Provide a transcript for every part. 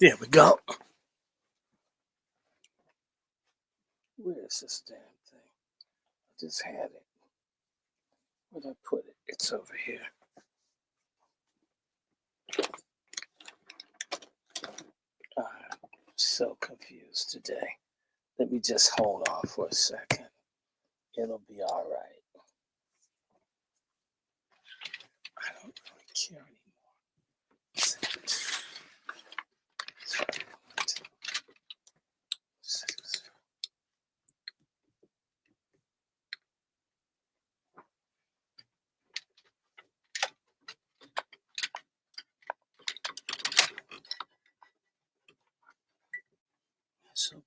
There we go. Where is this damn thing? I just had it. Where'd I put it? It's over here. I'm so confused today. Let me just hold on for a second. It'll be all right. I don't really care anymore. So,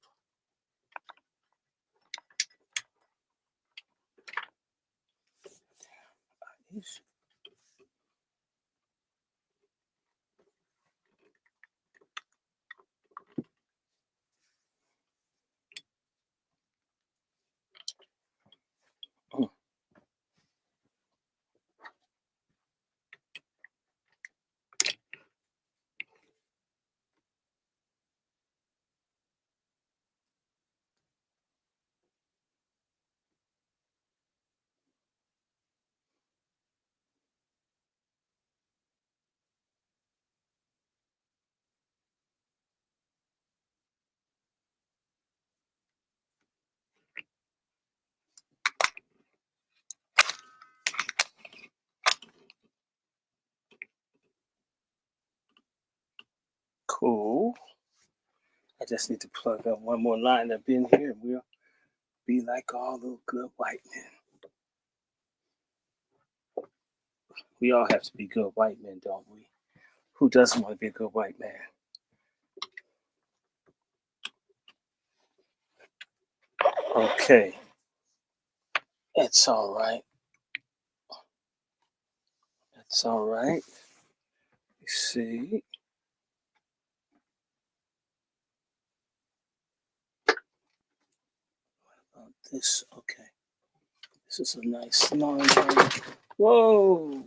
cool. I just need to plug up one more line up in here and we'll be like all the good white men. We all have to be good white men, don't we? Who doesn't want to be a good white man? Okay. It's all right. It's all right. You see. What about this? Okay. This is a nice long one. Whoa.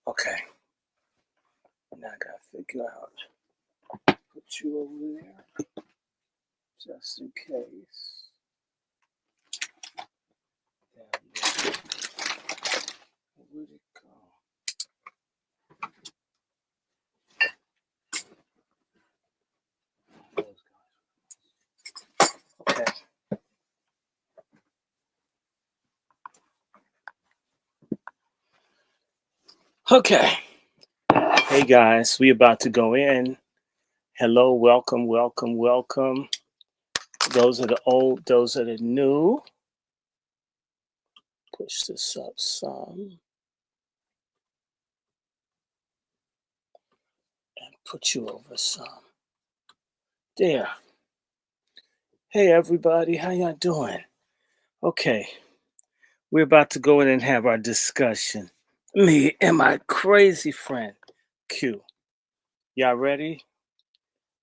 Okay. Now I gotta figure out. Put you over there. Just in case. Where'd it go? Okay. Okay. Hey guys, we about to go in. Hello, welcome, welcome, welcome. Those are the old, those are the new. Push this up some. And put you over some. There. Hey everybody, how y'all doing? Okay. We're about to go in and have our discussion. Me and my crazy friend, Q. Y'all ready?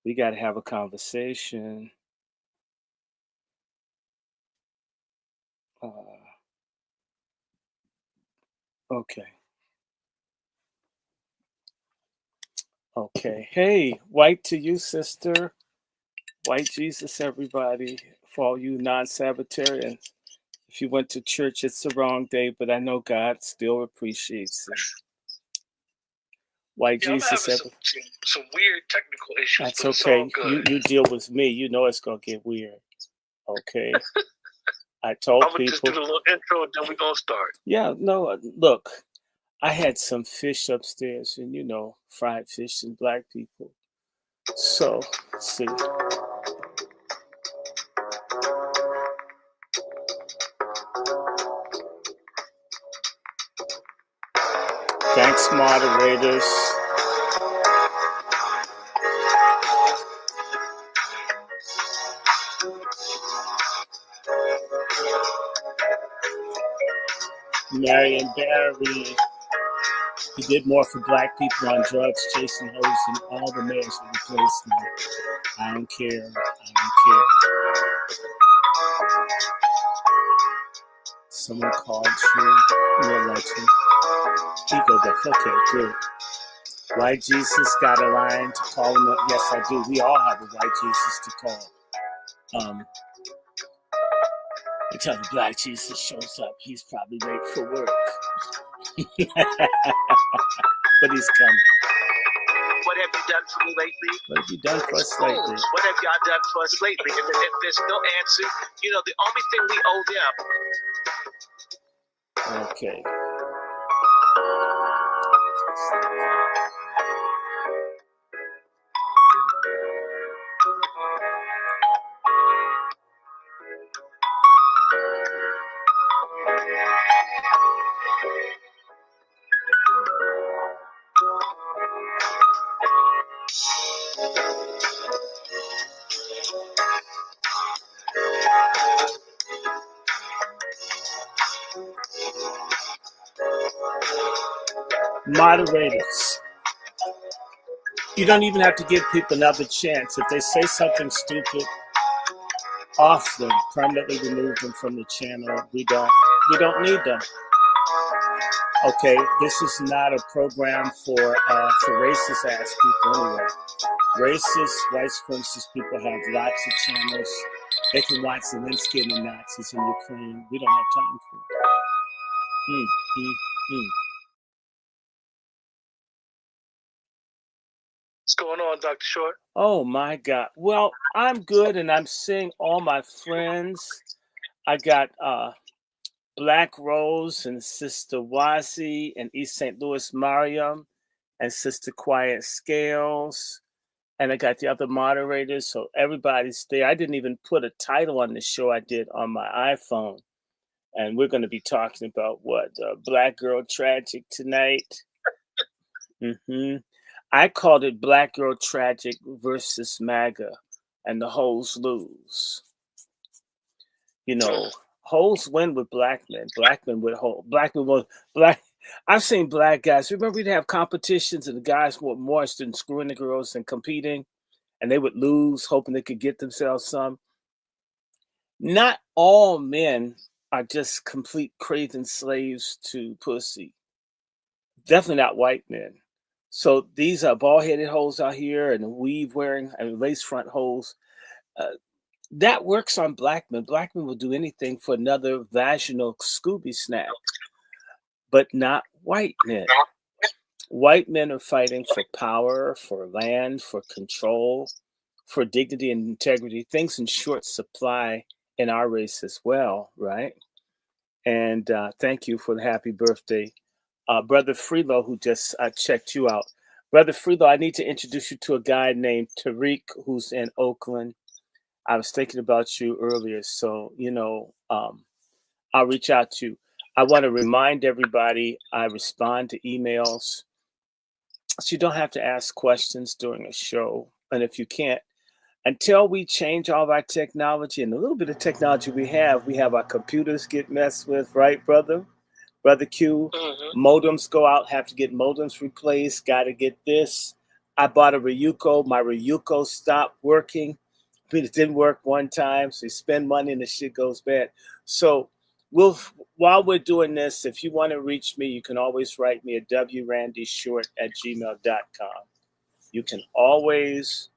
We got to have a conversation. Okay. Okay. Hey, white to you, sister. White Jesus, everybody. For all you non-Sabbatarians. If you went to church, it's the wrong day, but I know God still appreciates it. White Jesus. I'm having some weird technical issues. That's okay. You deal with me. You know it's going to get weird. Okay. I told people. I'm going to just do the little intro and then we're going to start. Yeah, no, look. I had some fish upstairs and, you know, fried fish and black people. So, let's see. Thanks, moderators. Marion Barry. He did more for black people on drugs, chasing hoes, and all the mayors that replaced him. I don't care. I don't care. Someone called you. We'll let you. Ego death. Okay, good. White Jesus got a line to call him up. Yes, I do. We all have a white Jesus to call. Until the black Jesus shows up, he's probably late for work. But he's coming. What have you done for me lately? What have you done for us lately? What have y'all done for us lately? If there's no answer, the only thing we owe them. Okay. Moderators. You don't even have to give people another chance. If they say something stupid, off them, permanently remove them from the channel. We don't need them. Okay, this is not a program for racist ass people anyway. Racist, white supremacist people have lots of channels. They can watch Zelensky and the Nazis in Ukraine. We don't have time for it. What's going on, Dr. Short? Oh my God. Well, I'm good, and I'm seeing all my friends. I got Black Rose and Sister Wazi and East St. Louis Mariam and Sister Quiet Scales. And I got the other moderators, so everybody's there. I didn't even put a title on the show I did on my iPhone. And we're going to be talking about what? Black Girl Tragic tonight. I called it Black Girl Tragic versus MAGA, and the hoes lose. Hoes win with black men. Black men with hoes. Black men with black. I've seen black guys. Remember, we'd have competitions, and the guys were more interested in screwing the girls and competing, and they would lose, hoping they could get themselves some. Not all men are just complete craven slaves to pussy. Definitely not white men. So these are bald-headed hoes out here and weave-wearing and lace-front hoes. That works on black men. Black men will do anything for another vaginal Scooby snack, but not white men. White men are fighting for power, for land, for control, for dignity and integrity. Things in short supply in our race as well, right? And thank you for the happy birthday. Brother Freelo, who just checked you out. Brother Freelo, I need to introduce you to a guy named Tariq, who's in Oakland. I was thinking about you earlier, so, I'll reach out to you. I want to remind everybody I respond to emails, so you don't have to ask questions during a show. And if you can't, until we change all of our technology and a little bit of technology we have our computers get messed with, right, brother? Brother Q, modems go out, have to get modems replaced, got to get this. I bought a Ryuko. My Ryuko stopped working. It didn't work one time, so you spend money and the shit goes bad. So while we're doing this, if you want to reach me, you can always write me at DrRandyShort@gmail.com. You can always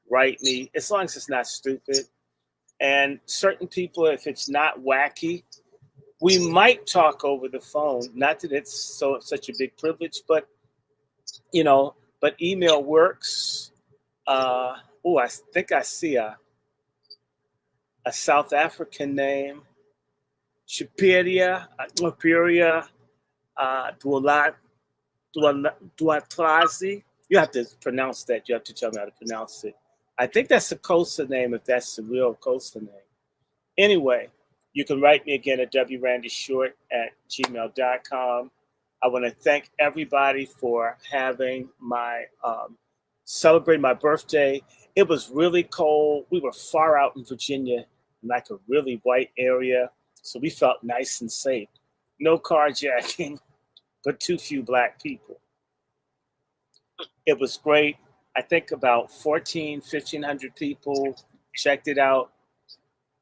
write me, as long as it's not stupid. And certain people, if it's not wacky, we might talk over the phone. Not that it's such a big privilege, but but email works. I think I see a South African name, Shapiria Duatrazi. You have to pronounce that. You have to tell me how to pronounce it. I think that's a Xhosa name, if that's the real Xhosa name. Anyway, you can write me again at DrRandyShort@gmail.com. I want to thank everybody for having my celebrate my birthday. It was really cold. We were far out in Virginia, in like a really white area, so we felt nice and safe. No carjacking, but too few black people. It was great. I think about 1,500 people checked it out.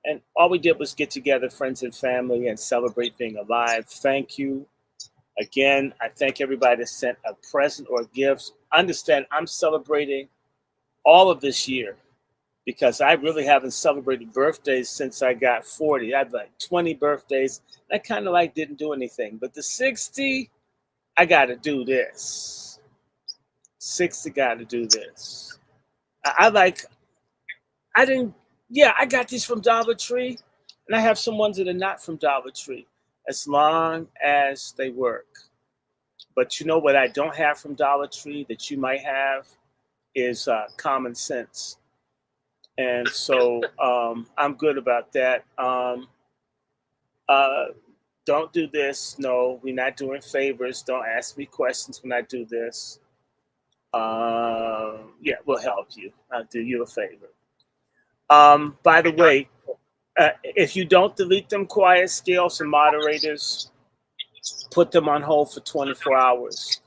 And all we did was get together, friends and family, and celebrate being alive. Thank you. Again, I thank everybody that sent a present or a gift. Understand, I'm celebrating all of this year because I really haven't celebrated birthdays since I got 40. I had like 20 birthdays. I kind of like didn't do anything. But the 60, I got to do this. 60 got to do this. I like, I didn't, yeah, I got these from Dollar Tree. And I have some ones that are not from Dollar Tree as long as they work. But you know what I don't have from Dollar Tree that you might have is common sense. And so I'm good about that. Uh, don't do this. No, we're not doing favors. Don't ask me questions when I do this. Yeah, we'll help you. I'll do you a favor. By the way, if you don't delete them quiet scales and moderators, put them on hold for 24 hours.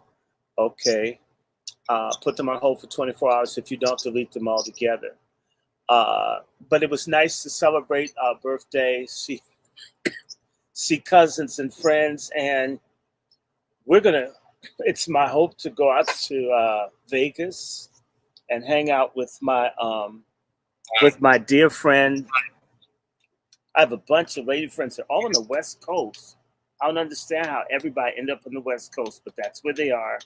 Okay. Put them on hold for 24 hours if you don't delete them altogether. But it was nice to celebrate our birthday, see cousins and friends, and it's my hope to go out to Vegas and hang out with my dear friend. I have a bunch of lady friends that are all on the West Coast. I don't understand how everybody ended up on the West Coast, but that's where they are.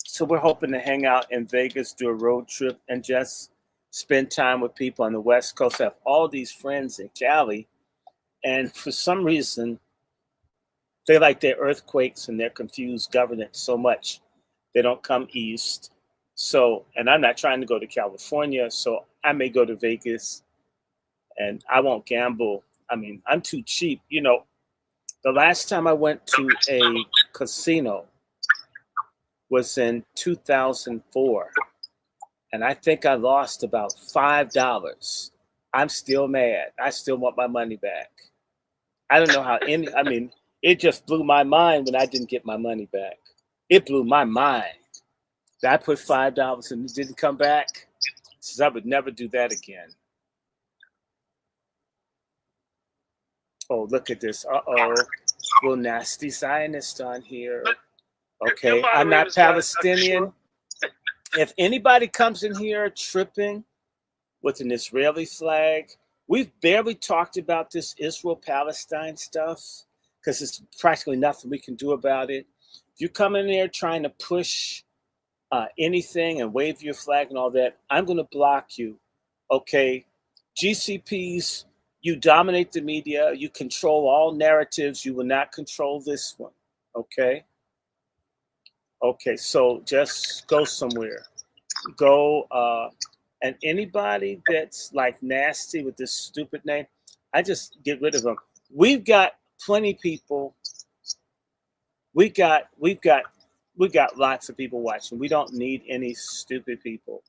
So we're hoping to hang out in Vegas, do a road trip, and just spend time with people on the West Coast. I have all these friends in Cali, and for some reason, they like their earthquakes and their confused governance so much, they don't come east. So, and I'm not trying to go to California, so I may go to Vegas, and I won't gamble. I mean, I'm too cheap. The last time I went to a casino was in 2004, and I think I lost about $5. I'm still mad. I still want my money back. I don't know how it just blew my mind when I didn't get my money back. It blew my mind. I put $5 and it didn't come back. So I would never do that again. Oh, look at this. Uh-oh. Little nasty Zionist on here. Okay, I'm not Palestinian. If anybody comes in here tripping with an Israeli flag, we've barely talked about this Israel-Palestine stuff because there's practically nothing we can do about it. If you come in there trying to push anything and wave your flag and all that, I'm going to block you. Okay, GCPs, you dominate the media. You control all narratives. You will not control this one. Okay. Okay, so just go somewhere. Go, and anybody that's like nasty with this stupid name, I just get rid of them. We've got plenty of people. We've got lots of people watching. We don't need any stupid people.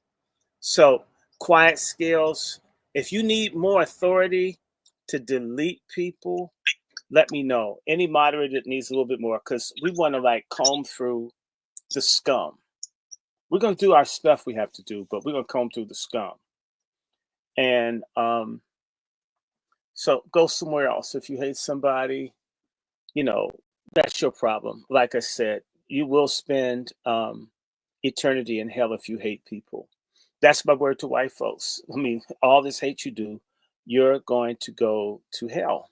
So quiet skills. If you need more authority to delete people, let me know. Any moderator that needs a little bit more, because we want to like comb through the scum. We're going to do our stuff we have to do, but we're going to comb through the scum. And so go somewhere else. If you hate somebody, that's your problem. Like I said, you will spend eternity in hell if you hate people. That's my word to white folks. I mean, all this hate you do, you're going to go to hell.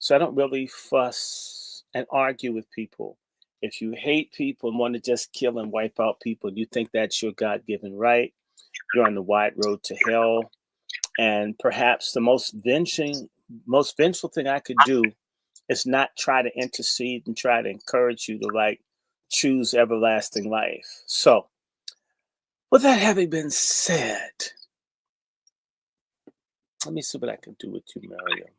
So I don't really fuss and argue with people. If you hate people and want to just kill and wipe out people, you think that's your God-given right, you're on the wide road to hell. And perhaps the most vengeful thing I could do is not try to intercede and try to encourage you to like choose everlasting life. So with that having been said, let me see what I can do with you, Miriam.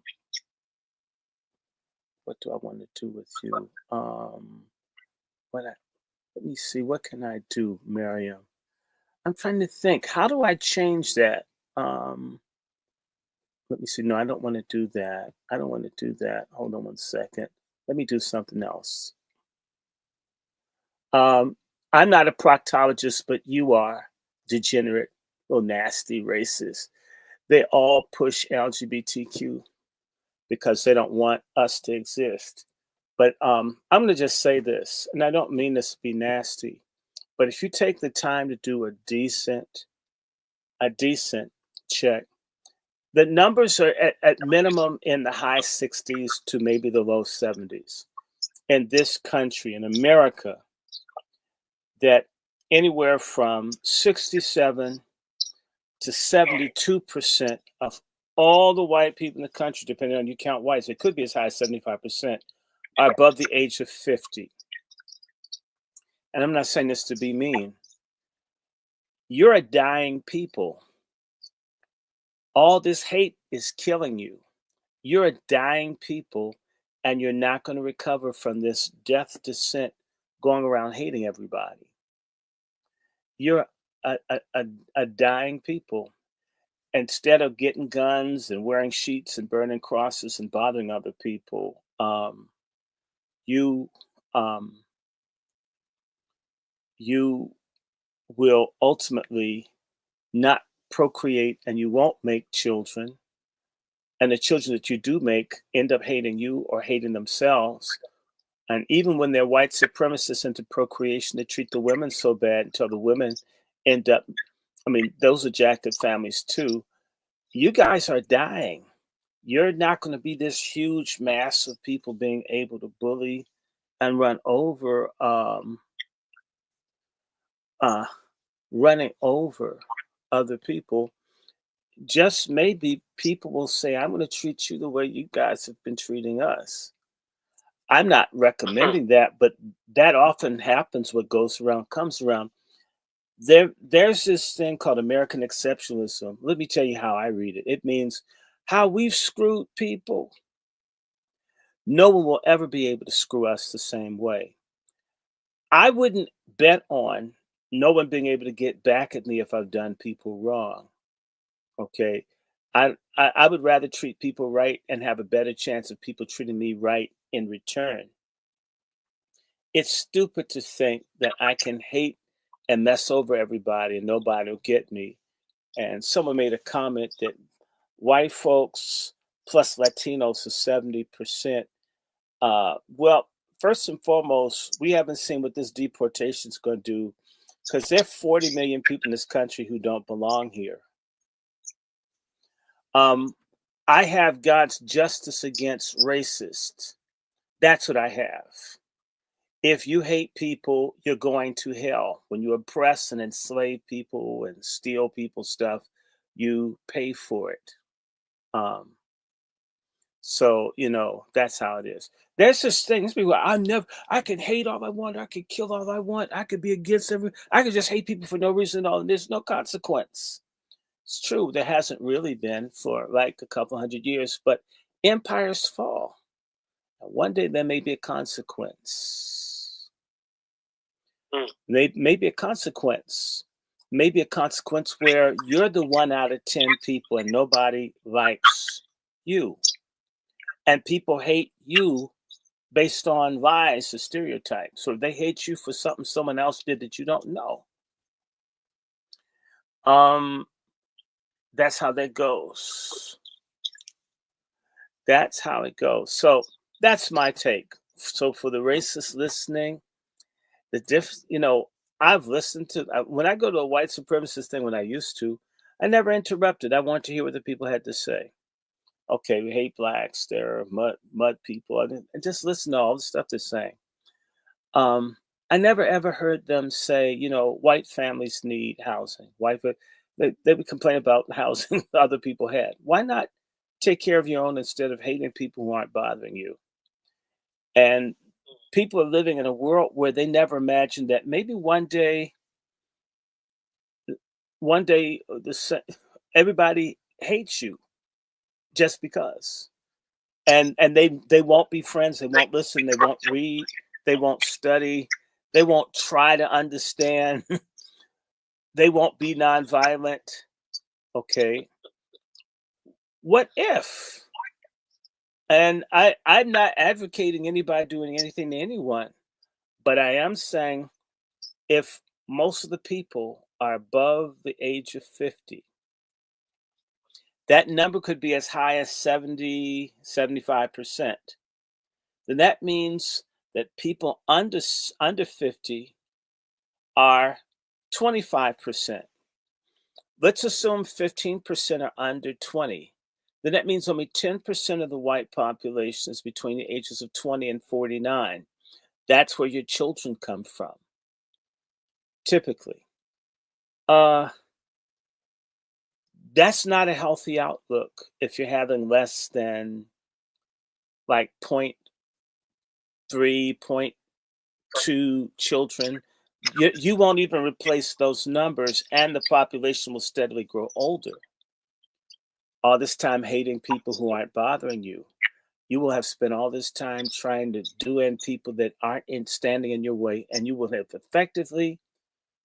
What do I want to do with you? Let me see. What can I do, Miriam? I'm trying to think. How do I change that? Let me see. No, I don't want to do that. I don't want to do that. Hold on one second. Let me do something else. I'm not a proctologist, but you are degenerate, little nasty, racist. they all push LGBTQ because they don't want us to exist. But I'm going to just say this, and I don't mean this to be nasty, but if you take the time to do a decent check, the numbers are at minimum in the high 60s to maybe the low 70s in this country, in America, that anywhere from 67 to 72% of all the white people in the country, depending on you count whites, it could be as high as 75%, are above the age of 50. And I'm not saying this to be mean. You're a dying people. All this hate is killing you. You're a dying people, and you're not going to recover from this death descent going around hating everybody. You're a dying people. Instead of getting guns and wearing sheets and burning crosses and bothering other people, you um, you will ultimately not procreate, and you won't make children. And the children that you do make end up hating you or hating themselves. And even when they're white supremacists into procreation, they treat the women so bad until the women end up, I mean, those are jacked up families too. You guys are dying. You're not going to be this huge mass of people being able to bully and run over, uh, running over other people. Just maybe people will say, I'm going to treat you the way you guys have been treating us. I'm not recommending that, but that often happens. What goes around comes around. There's this thing called American exceptionalism. Let me tell you how I read it. It means how we've screwed people. No one will ever be able to screw us the same way. I wouldn't bet on no one being able to get back at me if I've done people wrong. Okay. I would rather treat people right and have a better chance of people treating me right in return. It's stupid to think that I can hate and mess over everybody and nobody will get me. And someone made a comment that white folks plus Latinos are 70%. Well, first and foremost, we haven't seen what this deportation is going to do, because there are 40 million people in this country who don't belong here. I have God's justice against racists. That's what I have. If you hate people, you're going to hell. When you oppress and enslave people and steal people's stuff, you pay for it. Um, so that's how it is. There's this thing. There's people. I can hate all I want. I can kill all I want. I could be against I could just hate people for no reason at all. And there's no consequence. It's true. There hasn't really been for like a couple hundred years, but empires fall. And one day there may be a consequence. Maybe a consequence. Maybe a consequence where you're the 1 out of 10 people and nobody likes you. And people hate you based on lies or stereotypes. So they hate you for something someone else did that you don't know. That's how that goes. That's how it goes. So that's my take. So for the racists listening, I've listened to, when I go to a white supremacist thing, when I used to, I never interrupted. I want to hear what the people had to say. Okay, we hate blacks. They're mud people. And just listen to all the stuff they're saying. I never ever heard them say, white families need housing. They would complain about housing other people had. Why not take care of your own instead of hating people who aren't bothering you? And people are living in a world where they never imagined that maybe one day everybody hates you just because. And they won't be friends. They won't listen. They won't read. They won't study. They won't try to understand. They won't be nonviolent. Okay. What if? And I'm not advocating anybody doing anything to anyone, but I am saying if most of the people are above the age of 50 that number could be as high as 70, 75%. Then that means that people under 50 are 25%. Let's assume 15% are under 20. Then that means only 10% of the white population is between the ages of 20 and 49. That's where your children come from, typically. That's not a healthy outlook if you're having less than like 0.3, 0.2 children. You won't even replace those numbers, and the population will steadily grow older. All this time hating people who aren't bothering you. You will have spent all this time trying to do in people that aren't standing in your way, and you will have effectively,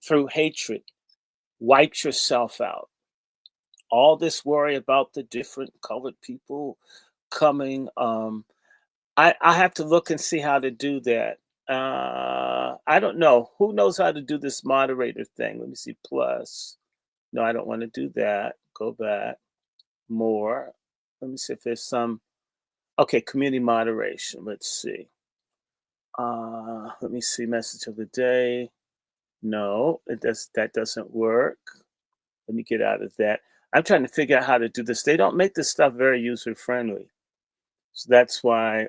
through hatred, wiped yourself out. All this worry about the different colored people coming. I have to look and see how to do that. I don't know. Who knows how to do this moderator thing? Let me see. Plus. No, I don't want to do that. Go back. More. Let me see if there's some. Okay, community moderation. Let's see. Let me see. Message of the day. No, that doesn't work. Let me get out of that. I'm trying to figure out how to do this. They don't make this stuff very user friendly. So that's why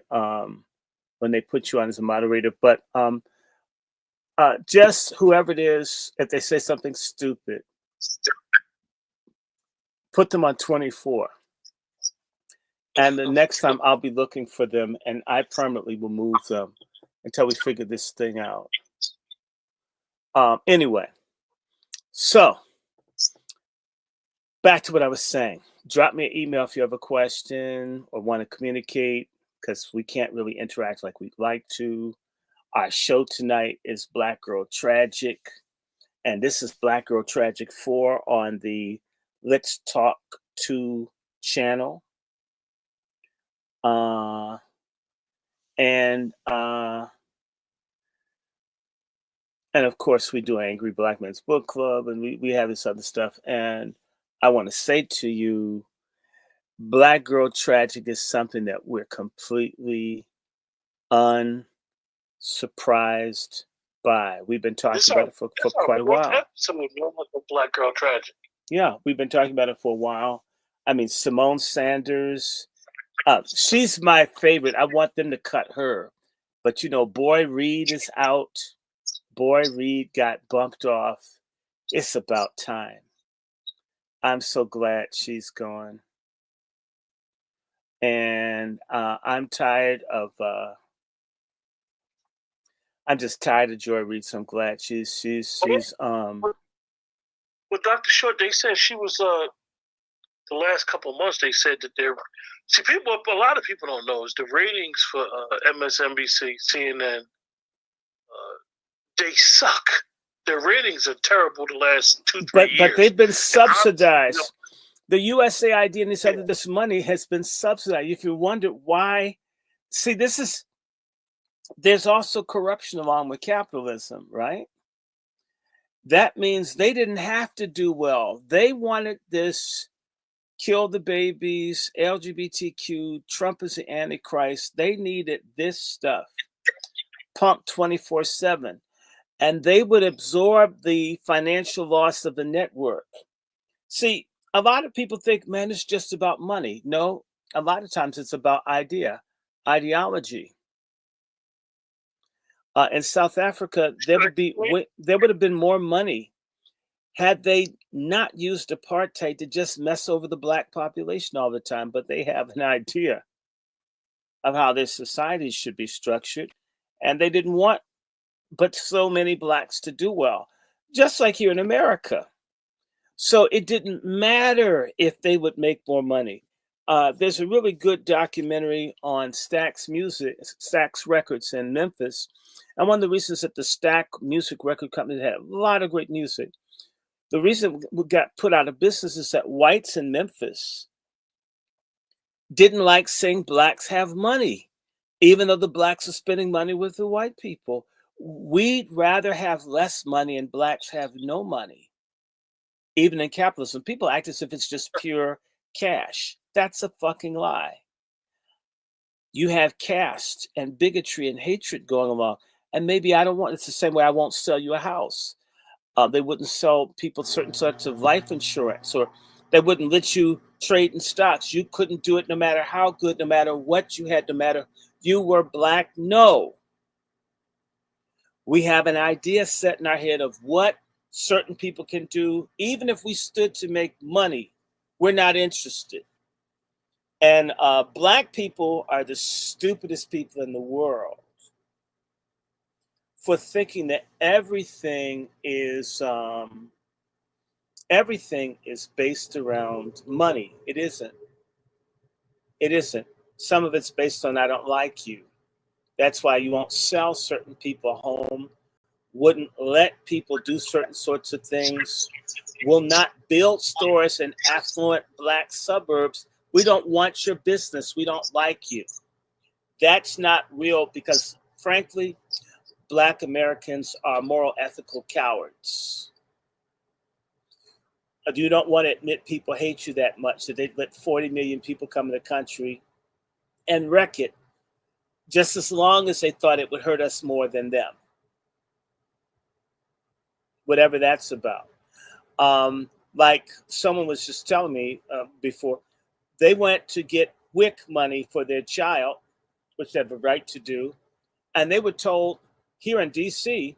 when they put you on as a moderator, but just whoever it is, if they say something stupid, put them on 24. And the next time I'll be looking for them, and I permanently will move them until we figure this thing out. Anyway, so back to what I was saying. Drop me an email if you have a question or want to communicate, because we can't really interact like we'd like to. Our show tonight is Black Girl Tragic, and this is Black Girl Tragic 4 on the Let's Talk 2 channel. And of course, we do Angry Black Men's Book Club, and we have this other stuff. And I want to say to you, Black Girl Tragic is something that we're completely unsurprised by. We've been talking about it for quite a while. Black Girl Tragic. Yeah, we've been talking about it for a while. I mean, Simone Sanders, she's my favorite. I want them to cut her. But, Boy Reed is out. Boy Reed got bumped off. It's about time. I'm so glad she's gone. And I'm tired of... I'm just tired of Joy Reid, so I'm glad she's With Dr. Short, they said she was the last couple of months. They said that a lot of people don't know is the ratings for MSNBC, CNN, they suck. Their ratings are terrible the last 2-3 years. But they've been subsidized. The USAID and this money has been subsidized. If you wonder why, see, there's also corruption along with capitalism, right? That means they didn't have to do well. They wanted this, kill the babies, LGBTQ, Trump is the Antichrist. They needed this stuff pumped 24/7. And they would absorb the financial loss of the network. See, a lot of people think, man, it's just about money. No, a lot of times it's about ideology. In South Africa, there would have been more money had they not used apartheid to just mess over the black population all the time. But they have an idea of how their societies should be structured, and they didn't want but so many blacks to do well, just like here in America. So it didn't matter if they would make more money. There's a really good documentary on Stax Records in Memphis. And one of the reasons that the Stax Music Record Company had a lot of great music, the reason we got put out of business is that whites in Memphis didn't like saying blacks have money, even though the blacks are spending money with the white people. We'd rather have less money and blacks have no money, even in capitalism. People act as if it's just pure cash. That's a fucking lie. You have caste and bigotry and hatred going along. And maybe I don't want, it's the same way I won't sell you a house. They wouldn't sell people certain sorts of life insurance, or they wouldn't let you trade in stocks. You couldn't do it no matter how good, no matter what you had, no matter you were black. No. We have an idea set in our head of what certain people can do. Even if we stood to make money, we're not interested. And black people are the stupidest people in the world for thinking that everything is based around money. It isn't. It isn't. Some of it's based on I don't like you. That's why you won't sell certain people a home, wouldn't let people do certain sorts of things, will not build stores in affluent black suburbs. We don't want your business. We don't like you. That's not real because, frankly, black Americans are moral, ethical cowards. You don't want to admit people hate you that much that they'd let 40 million people come in the country and wreck it just as long as they thought it would hurt us more than them. Whatever that's about. Like someone was just telling me before, they went to get WIC money for their child, which they have a right to do, and they were told here in DC,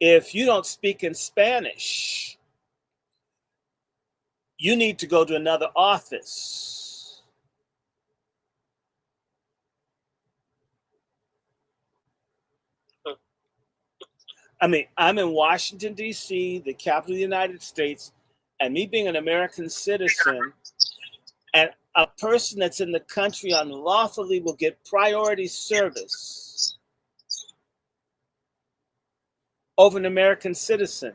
if you don't speak in Spanish, you need to go to another office. I mean, I'm in Washington, D.C., the capital of the United States, and me being an American citizen, and a person that's in the country unlawfully will get priority service over an American citizen,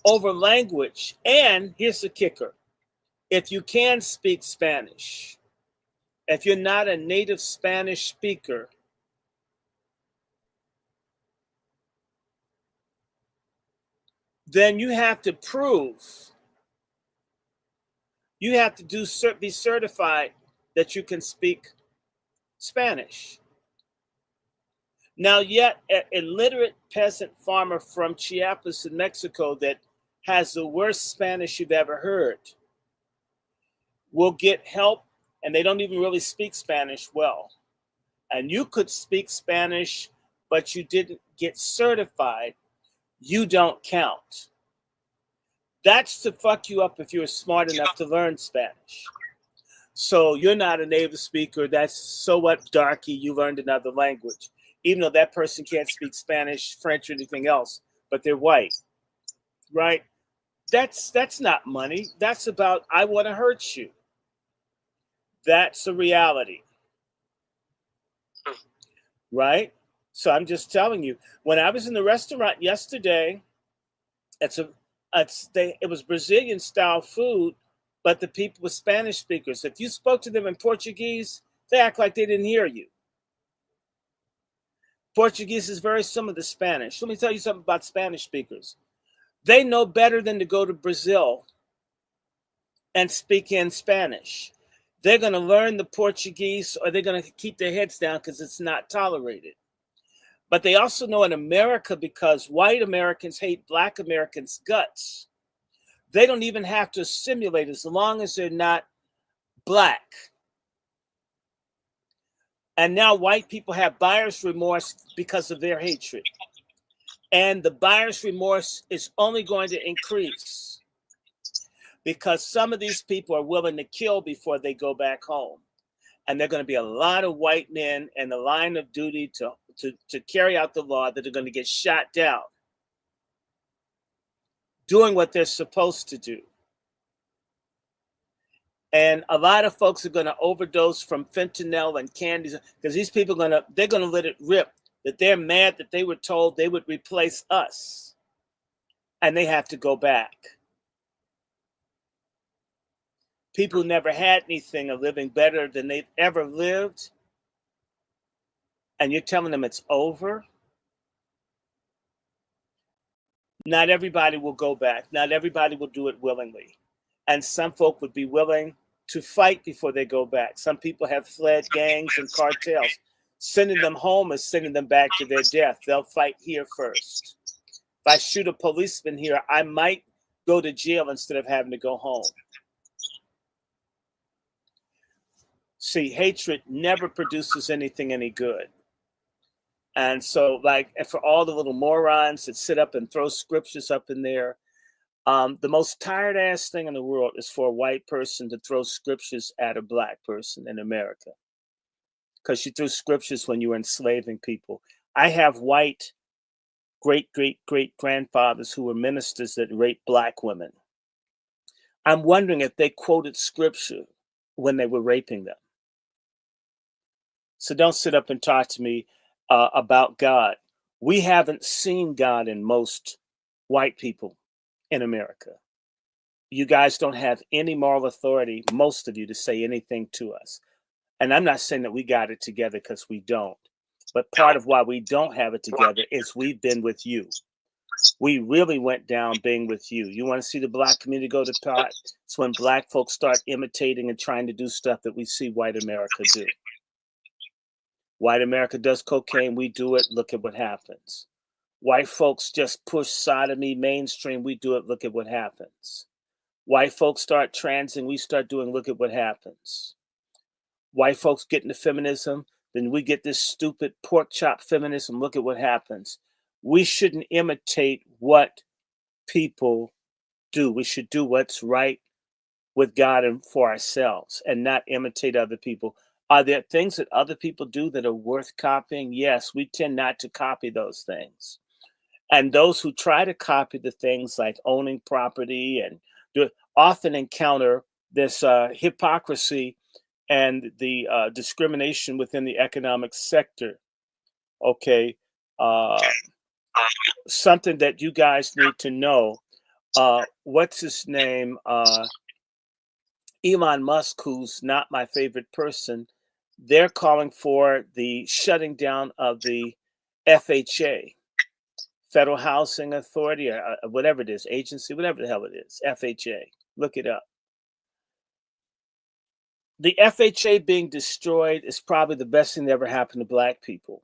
over language. And here's the kicker. If you can speak Spanish, if you're not a native Spanish speaker, then you have to prove, you have to be certified that you can speak Spanish. Now, yet an illiterate peasant farmer from Chiapas in Mexico that has the worst Spanish you've ever heard will get help, and they don't even really speak Spanish well. And you could speak Spanish, but you didn't get certified. You don't count. That's to fuck you up if you're smart enough to learn Spanish. So you're not a native speaker. That's so what, darky, you learned another language. Even though that person can't speak Spanish, French, or anything else, but they're white, right? That's not money. That's about, I want to hurt you. That's a reality, right? So I'm just telling you, when I was in the restaurant yesterday, it was Brazilian style food, but the people were Spanish speakers. If you spoke to them in Portuguese, they act like they didn't hear you. Portuguese is very similar to Spanish. Let me tell you something about Spanish speakers. They know better than to go to Brazil and speak in Spanish. They're going to learn the Portuguese, or they're going to keep their heads down because it's not tolerated. But they also know in America, because white Americans hate black Americans' guts, they don't even have to assimilate as long as they're not black. And now white people have buyer's remorse because of their hatred. And the buyer's remorse is only going to increase because some of these people are willing to kill before they go back home. And there are going to be a lot of white men in the line of duty to carry out the law that are going to get shot down doing what they're supposed to do. And a lot of folks are going to overdose from fentanyl and candies because these people they're going to let it rip that they're mad that they were told they would replace us and they have to go back. People who never had anything are living better than they've ever lived. And you're telling them it's over? Not everybody will go back. Not everybody will do it willingly. And some folk would be willing to fight before they go back. Some people have fled gangs and cartels. Sending them home is sending them back to their death. They'll fight here first. If I shoot a policeman here, I might go to jail instead of having to go home. See, hatred never produces anything any good. And so, like, for all the little morons that sit up and throw scriptures up in there, the most tired ass thing in the world is for a white person to throw scriptures at a black person in America. Because you threw scriptures when you were enslaving people. I have white great grandfathers who were ministers that raped black women. I'm wondering if they quoted scripture when they were raping them. So don't sit up and talk to me about God. We haven't seen God in most white people in America. You guys don't have any moral authority, most of you, to say anything to us. And I'm not saying that we got it together, because we don't. But part of why we don't have it together is we've been with you. We really went down being with you. You want to see the black community go to pot? It's when black folks start imitating and trying to do stuff that we see white America do. White America does cocaine, we do it, look at what happens. White folks just push sodomy mainstream, we do it, look at what happens. White folks start transing, we start doing, look at what happens. White folks get into feminism, then we get this stupid pork chop feminism, look at what happens. We shouldn't imitate what people do. We should do what's right with God and for ourselves, and not imitate other people. Are there things that other people do that are worth copying? Yes, we tend not to copy those things. And those who try to copy the things like owning property and do often encounter this hypocrisy and the discrimination within the economic sector. Okay. Something that you guys need to know. What's his name? Elon Musk, who's not my favorite person, they're calling for the shutting down of the FHA, Federal Housing Authority, or whatever it is, agency, whatever the hell it is, FHA. Look it up. The FHA being destroyed is probably the best thing that ever happened to black people.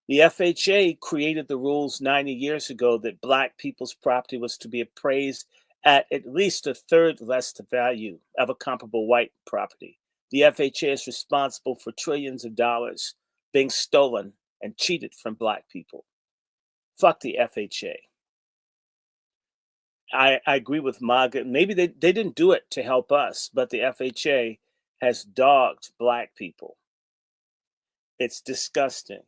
The FHA created the rules 90 years ago that black people's property was to be appraised at least a third less the value of a comparable white property. The FHA is responsible for trillions of dollars being stolen and cheated from black people. Fuck the FHA. I agree with MAGA. Maybe they didn't do it to help us, but the FHA has dogged black people. It's disgusting.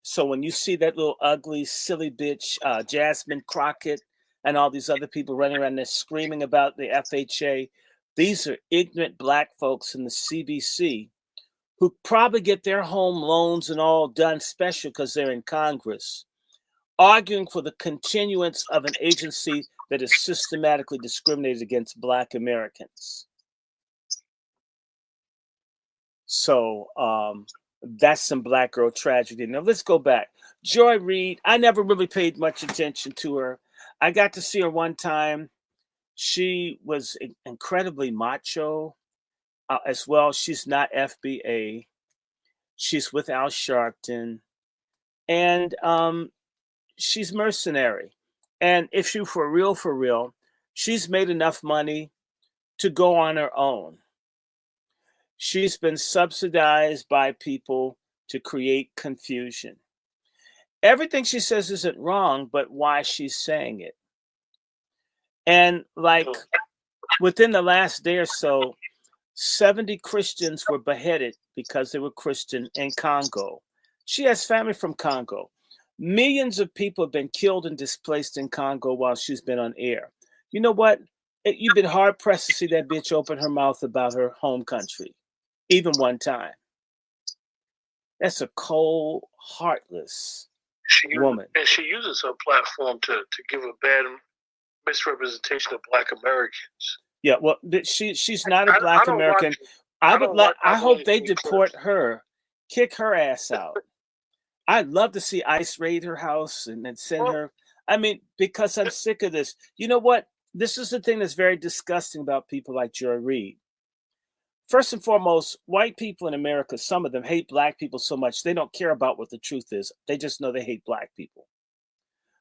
So when you see that little ugly, silly bitch, Jasmine Crockett, and all these other people running around there screaming about the FHA, these are ignorant black folks in the CBC who probably get their home loans and all done special because they're in Congress, arguing for the continuance of an agency that is systematically discriminated against black Americans. So that's some black girl tragedy. Now let's go back. Joy Reid, I never really paid much attention to her. I got to see her one time. She was incredibly macho as well. She's not FBA. She's with Al Sharpton. And she's mercenary. And if she for real, she's made enough money to go on her own. She's been subsidized by people to create confusion. Everything she says isn't wrong, but why she's saying it. And like within the last day or so, 70 Christians were beheaded because they were Christian in Congo. She has family from Congo. Millions of people have been killed and displaced in Congo while she's been on air. You know what? You've been hard pressed to see that bitch open her mouth about her home country, even one time. That's a cold, heartless woman. And she uses her platform to give a bad misrepresentation of Black Americans. Yeah, well, she's not a Black American. I hope they deport her, kick her ass out. I'd love to see ICE raid her house and then send her. I mean, because I'm sick of this. You know what? This is the thing that's very disgusting about people like Joy Reid. First and foremost, white people in America, some of them hate black people so much they don't care about what the truth is. They just know they hate black people.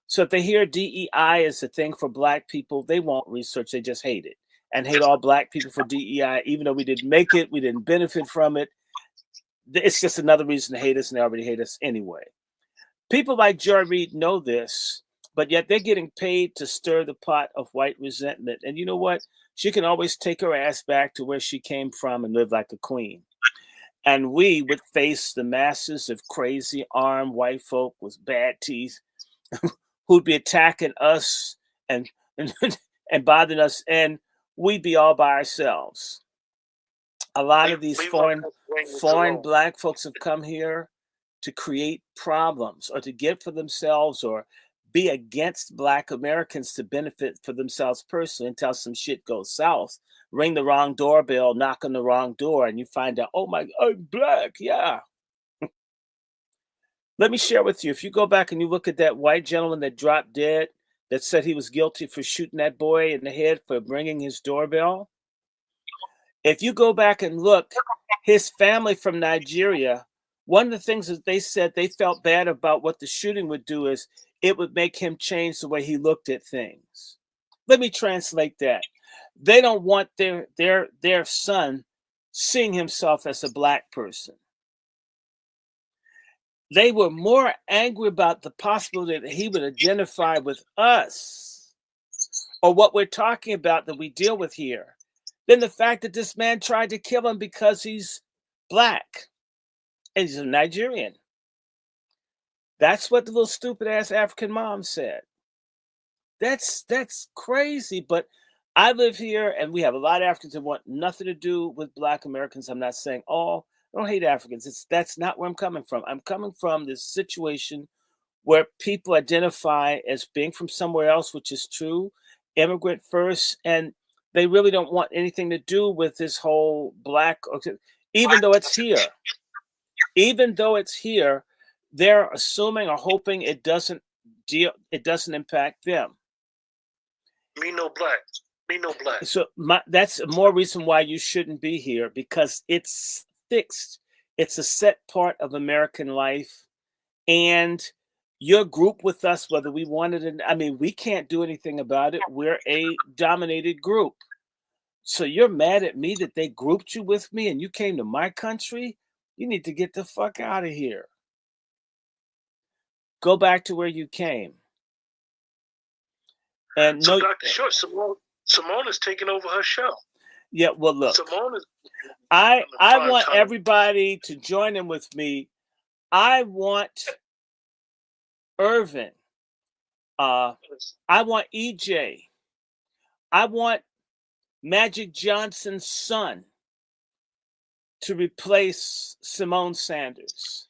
So if they hear DEI is a thing for black people, they won't research. They just hate it and hate all black people for DEI, even though we didn't make it, we didn't benefit from it. It's just another reason to hate us, and they already hate us anyway. People like Joy Reid know this, but yet they're getting paid to stir the pot of white resentment. And you know what? She can always take her ass back to where she came from and live like a queen. And we would face the masses of crazy armed white folk with bad teeth who'd be attacking us and and bothering us, and we'd be all by ourselves. A lot of these foreign black folks have come here to create problems or to get for themselves or be against black Americans to benefit for themselves personally until some shit goes south. Ring the wrong doorbell, knock on the wrong door, and you find out, oh my, I'm black, yeah. Let me share with you, if you go back and you look at that white gentleman that dropped dead, that said he was guilty for shooting that boy in the head for ringing his doorbell. If you go back and look, his family from Nigeria, one of the things that they said they felt bad about what the shooting would do is it would make him change the way he looked at things. Let me translate that. They don't want their son seeing himself as a black person. They were more angry about the possibility that he would identify with us or what we're talking about that we deal with here than the fact that this man tried to kill him because he's black and he's a Nigerian. That's what the little stupid ass African mom said. That's crazy, but I live here and we have a lot of Africans that want nothing to do with black Americans. I'm not saying all. I don't hate Africans. That's not where I'm coming from. I'm coming from this situation where people identify as being from somewhere else, which is true, immigrant first, and they really don't want anything to do with this whole black, even though it's here. Even though it's here, they're assuming or hoping it doesn't impact them. Me no black. Me no black. So that's more reason why you shouldn't be here, because it's fixed. It's a set part of American life, and your group with us, whether we wanted it, I mean, we can't do anything about it. We're a dominated group. So you're mad at me that they grouped you with me and you came to my country? You need to get the fuck out of here. Go back to where you came. And so Dr. Short, Simone is taking over her show. Yeah, well, look, Simone is I want everybody to join in with me. I want Irvin. I want EJ. I want Magic Johnson's son to replace Simone Sanders.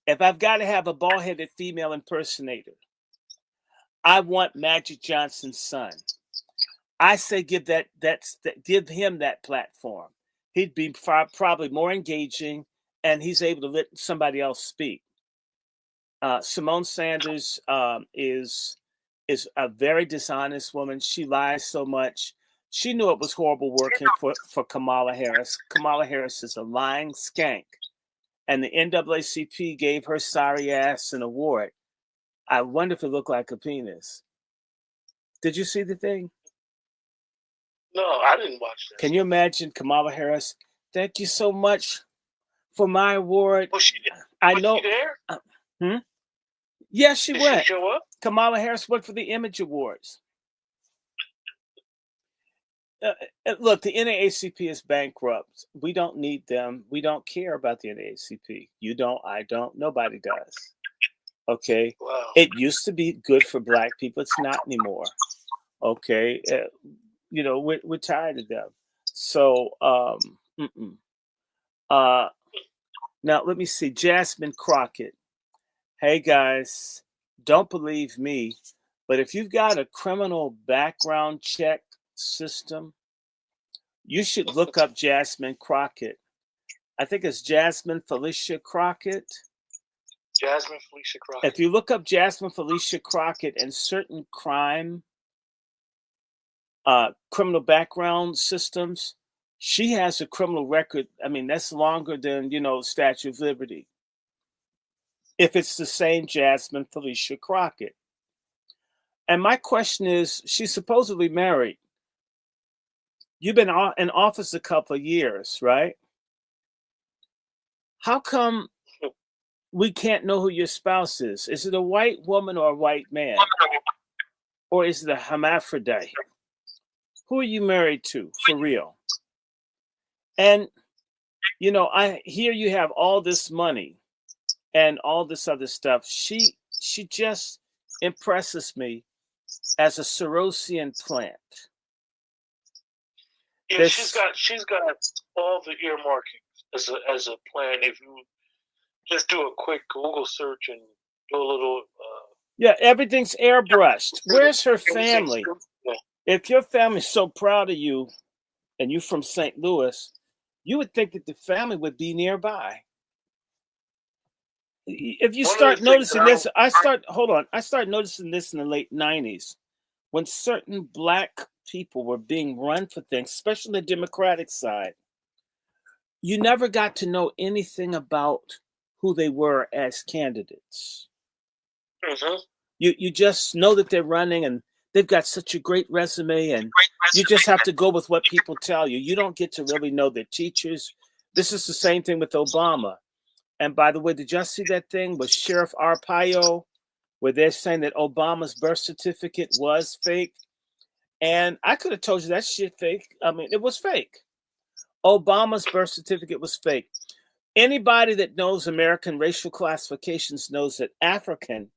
If I've got to have a bald-headed female impersonator, I want Magic Johnson's son. I say give him that platform. He'd be probably more engaging, and he's able to let somebody else speak. Simone Sanders is a very dishonest woman. She lies so much. She knew it was horrible working for Kamala Harris. Kamala Harris is a lying skank, and the NAACP gave her sorry ass an award. I wonder if it looked like a penis. Did you see the thing? No, I didn't watch that. Can you imagine Kamala Harris? Thank you so much for my award. Was she there? Yes, she went. She show up? Kamala Harris went for the Image Awards. Look, the NAACP is bankrupt. We don't need them. We don't care about the NAACP. You don't, I don't, nobody does. Okay? Wow. It used to be good for black people. It's not anymore. Okay? We're tired of them. So, now let me see. Jasmine Crockett. Hey guys, don't believe me, but if you've got a criminal background check system, you should look up Jasmine Crockett. I think it's Jasmine Felicia Crockett. Jasmine Felicia Crockett. If you look up Jasmine Felicia Crockett and certain criminal background systems, She has a criminal record. I mean, that's longer than, Statue of Liberty. If it's the same Jasmine Felicia Crockett. And my question is, she's supposedly married. You've been in office a couple of years, right? How come we can't know who your spouse is? Is it a white woman or a white man? Or is it a hermaphrodite? Who are you married to, for real? And, I hear you have all this money and all this other stuff. She just impresses me as a Sorosian plant. Yeah, she's got all the earmarking as a plan. If you just do a quick Google search and do a little. Yeah, everything's airbrushed. Where's her family? If your family's so proud of you, and you're from St. Louis, you would think that the family would be nearby. If you start noticing this, I started noticing this in the late 90s when certain black people were being run for things, especially the Democratic side. You never got to know anything about who they were as candidates. Mm-hmm. You just know that they're running and they've got such a great resume, and you just have to go with what people tell you. You don't get to really know their teachers. This is the same thing with Obama. And by the way, did y'all see that thing with Sheriff Arpaio, where they're saying that Obama's birth certificate was fake? And I could have told you that shit fake. I mean, it was fake. Obama's birth certificate was fake. Anybody that knows American racial classifications knows that African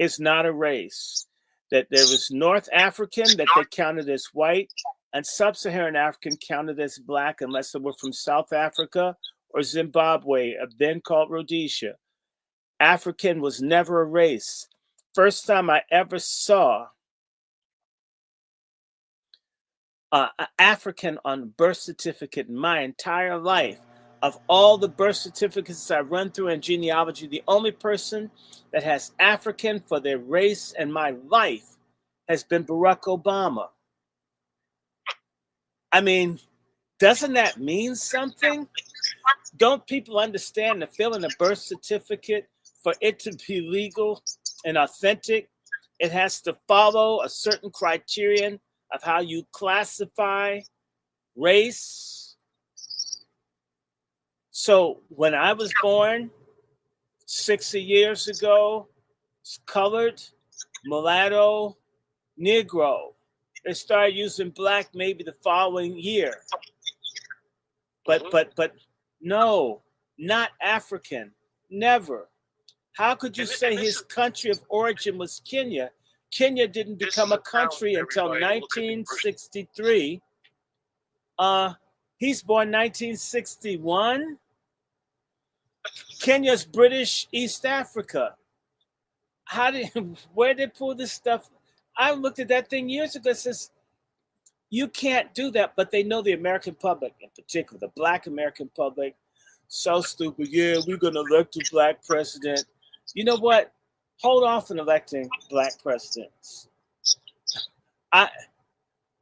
is not a race. That there was North African that they counted as white, and Sub-Saharan African counted as black unless they were from South Africa or Zimbabwe, then called Rhodesia. African was never a race. First time I ever saw an African on a birth certificate in my entire life. Of all the birth certificates I run through in genealogy, the only person that has African for their race in my life has been Barack Obama. I mean, doesn't that mean something? Don't people understand that filling a birth certificate, for it to be legal and authentic, it has to follow a certain criterion of how you classify race? So when I was born 60 years ago, it's colored, mulatto, Negro. They started using black maybe the following year. But no, not African. Never. How could you say his country of origin was Kenya? Kenya didn't become a country until 1963. He's born 1961. Kenya's British East Africa. Where did they pull this stuff? I looked at that thing years ago. It says, you can't do that, but they know the American public, in particular, the black American public, so stupid. Yeah, we're going to elect a black president. You know what? Hold off on electing black presidents. I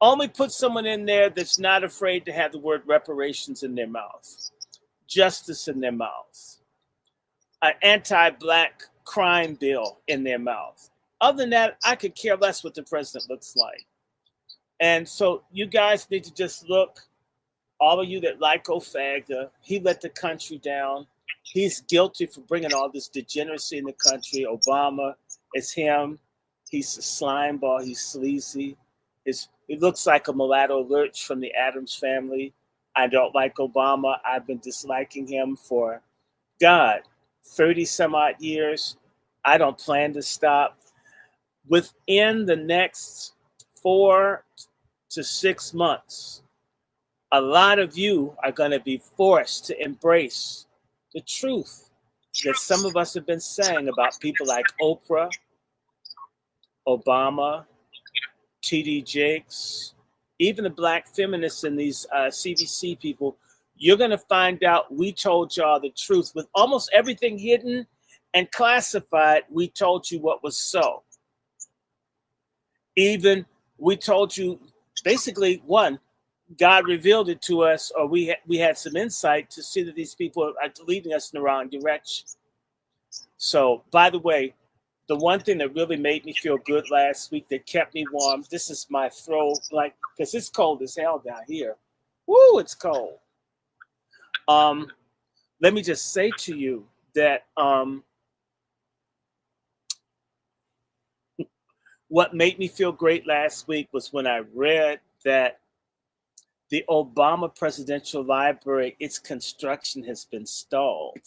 only put someone in there that's not afraid to have the word reparations in their mouth, justice in their mouth, an anti-black crime bill in their mouth. Other than that, I could care less what the president looks like. And so you guys need to just look, all of you that like Ofagda, he let the country down. He's guilty for bringing all this degeneracy in the country. Obama, it's him. He's a slime ball. He's sleazy. He looks like a mulatto lurch from the Addams family. I don't like Obama. I've been disliking him for, 30 some odd years. I don't plan to stop. Within the next 4 to 6 months, a lot of you are going to be forced to embrace the truth that some of us have been saying about people like Oprah, Obama, T.D. Jakes, even the black feminists and these CBC people. You're going to find out we told y'all the truth. With almost everything hidden and classified, we told you what was so. Even we told you, basically, one, God revealed it to us, or we had some insight to see that these people are leading us in the wrong direction. So, by the way, the one thing that really made me feel good last week, that kept me warm, this is my throw, like, because it's cold as hell down here. Woo, it's cold. Let me just say to you that what made me feel great last week was when I read that the Obama Presidential Library, its construction has been stalled.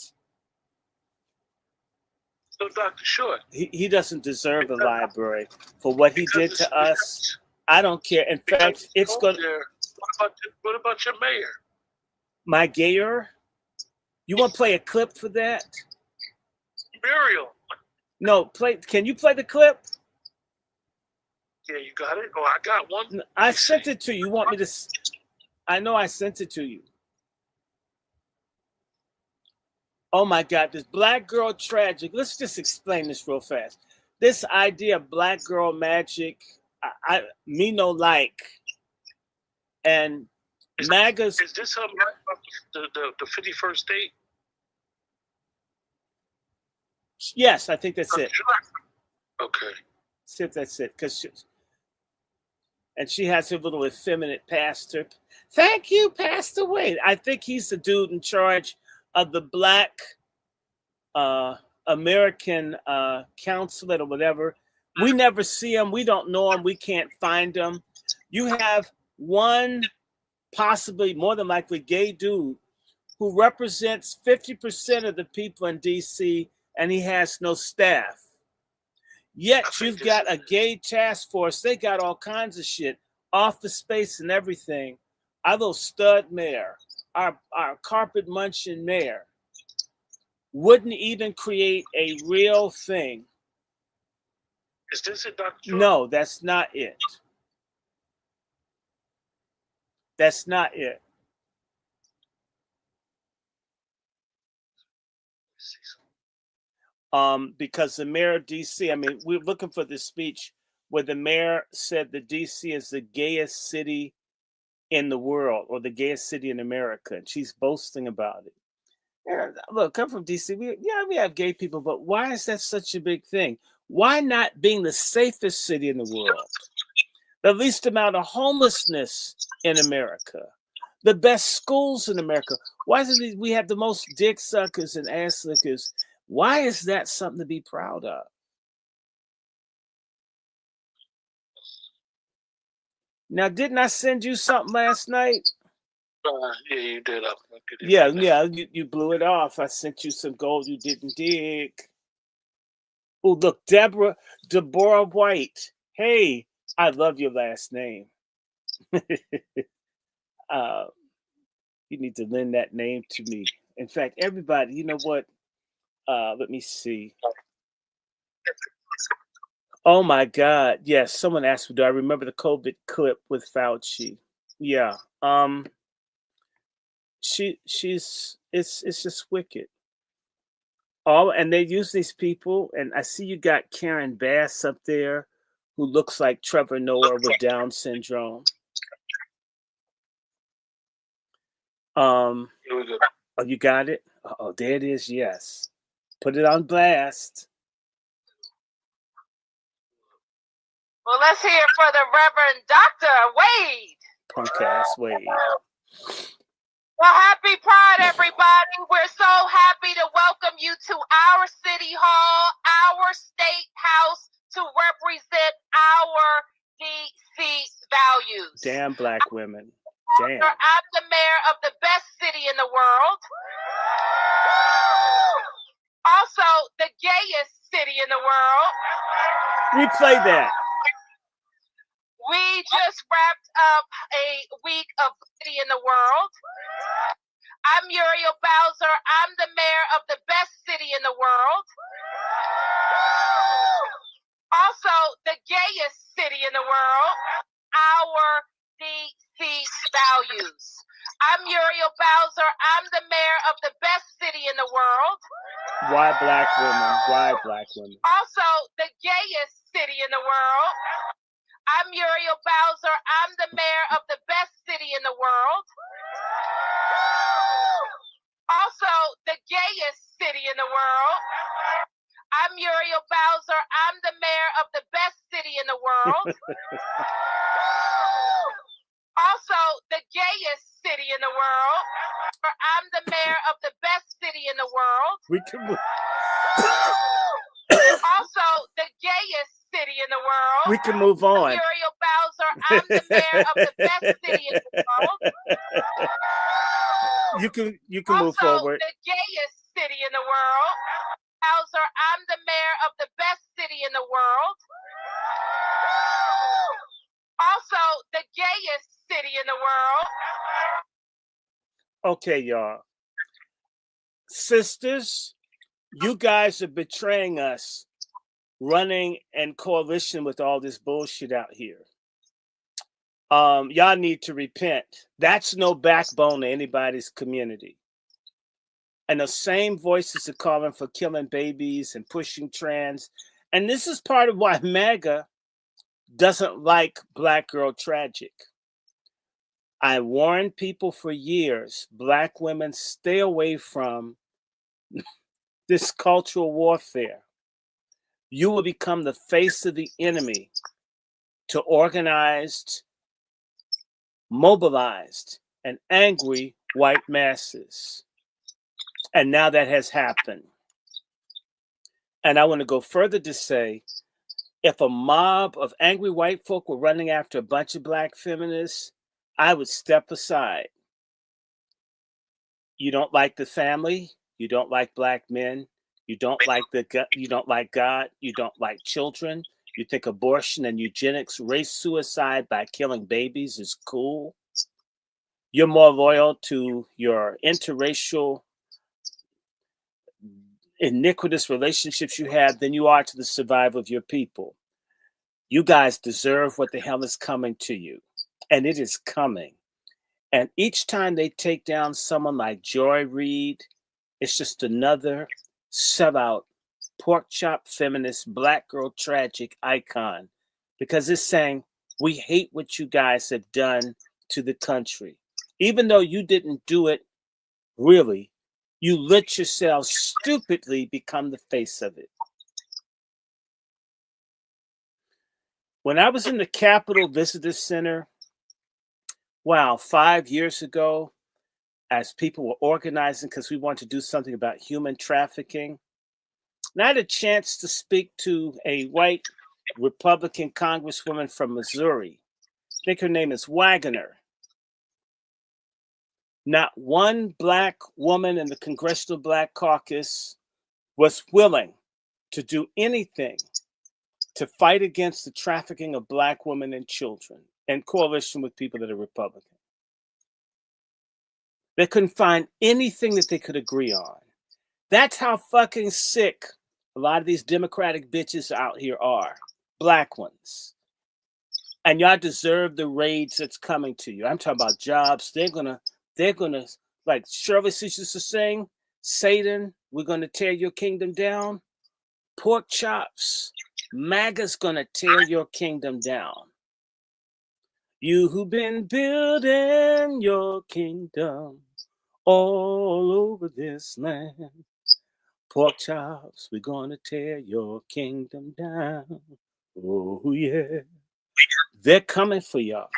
So, Dr. Short, He doesn't deserve the library for what he did to us. I don't care. In fact, it's going to... What about your mayor? My gayer? You want to play a clip for that? Muriel. No, play. Can you play the clip? Yeah, you got it? Oh, I got one. I sent it to you. You want me to... I know I sent it to you. Oh my God, this black girl tragic. Let's just explain this real fast. This idea of black girl magic, me no like. And MAGA's... Is this the 51st state? Yes, I think that's it. Okay. That's it. And she has her little effeminate pastor. Thank you, Pastor Wade. I think he's the dude in charge of the Black American consulate or whatever. We never see him. We don't know him. We can't find him. You have one, possibly more than likely, gay dude who represents 50% of the people in D.C., and he has no staff. Yet you've got a gay task force. They got all kinds of shit, office space and everything. Our little stud mayor, our carpet munching mayor, wouldn't even create a real thing. Is this it, Dr. Short? No, that's not it. That's not it. Because the mayor of DC, I mean, we're looking for the speech where the mayor said that DC is the gayest city in the world, or the gayest city in America, and she's boasting about it. And look, I'm from DC. We have gay people, but why is that such a big thing? Why not being the safest city in the world, the least amount of homelessness in America, the best schools in America? Why is it we have the most dick suckers and ass lickers? Why is that something to be proud of? Now, didn't I send you something last night? Yeah, you did. Yeah, you blew it off. I sent you some gold you didn't dig. Oh, look, Deborah White. Hey, I love your last name. You need to lend that name to me. In fact, everybody, you know what? Let me see. Oh my God. Yes, someone asked me, do I remember the COVID clip with Fauci? Yeah. It's just wicked. And they use these people, and I see you got Karen Bass up there, who looks like Trevor Noah with Down syndrome. Oh, you got it? Oh, there it is. Yes. Put it on blast. Well, let's hear it for the Reverend Dr. Wade. Punk ass Wade. Well, happy Pride, everybody. We're so happy to welcome you to our City Hall, our State House, to represent our DC values. Damn black women. Damn. I'm the mayor of the best city in the world. Also, the gayest city in the world. Replay that. We just wrapped up a week of city in the world. I'm Muriel Bowser. I'm the mayor of the best city in the world. Also, the gayest city in the world. Our DC values. I'm Muriel Bowser. I'm the mayor of the best city in the world. Why black women? Why black women? Also, the gayest city in the world. I'm Muriel Bowser. I'm the mayor of the best city in the world. Also, the gayest city in the world. I'm Muriel Bowser. I'm the mayor of the best city in the world. Also, the gayest city in the world. I'm the mayor of the best city in the world. We can move. Also, the gayest city in the world. We can move on. I'm Muriel Bowser. I'm the mayor of the best city in the world. You can move forward. Also, the gayest city in the world. Bowser, I'm the mayor of the best city in the world. Also, the gayest city in the world. Okay, y'all. Sisters, you guys are betraying us, running in coalition with all this bullshit out here. Y'all need to repent. That's no backbone to anybody's community. And the same voices are calling for killing babies and pushing trans. And this is part of why MAGA doesn't like Black Girl Tragic. I warned people for years, Black women, stay away from this cultural warfare. You will become the face of the enemy to organized, mobilized, and angry white masses. And now that has happened. And I want to go further to say, if a mob of angry white folk were running after a bunch of Black feminists, I would step aside. You don't like the family, you don't like Black men, you don't like God, you don't like children, you think abortion and eugenics, race suicide by killing babies is cool. You're more loyal to your interracial iniquitous relationships you have than you are to the survival of your people. You guys deserve what the hell is coming to you. And it is coming. And each time they take down someone like Joy Reid, it's just another sellout, pork chop feminist, Black Girl Tragic icon. Because it's saying, we hate what you guys have done to the country. Even though you didn't do it, really, you let yourselves stupidly become the face of it. When I was in the Capitol Visitor Center, 5 years ago, as people were organizing because we wanted to do something about human trafficking, and I had a chance to speak to a white Republican congresswoman from Missouri. I think her name is Wagner. Not one Black woman in the Congressional Black Caucus was willing to do anything to fight against the trafficking of Black women and children in coalition with people that are Republican. They couldn't find anything that they could agree on. That's how fucking sick a lot of these Democratic bitches out here are. Black ones. And y'all deserve the rage that's coming to you. I'm talking about jobs. They're gonna, like Shirley used to sing, Satan, we're gonna tear your kingdom down. Pork chops, MAGA's gonna tear your kingdom down. You who've been building your kingdom all over this land. Pork chops, we're gonna tear your kingdom down. Oh yeah. They're coming for y'all.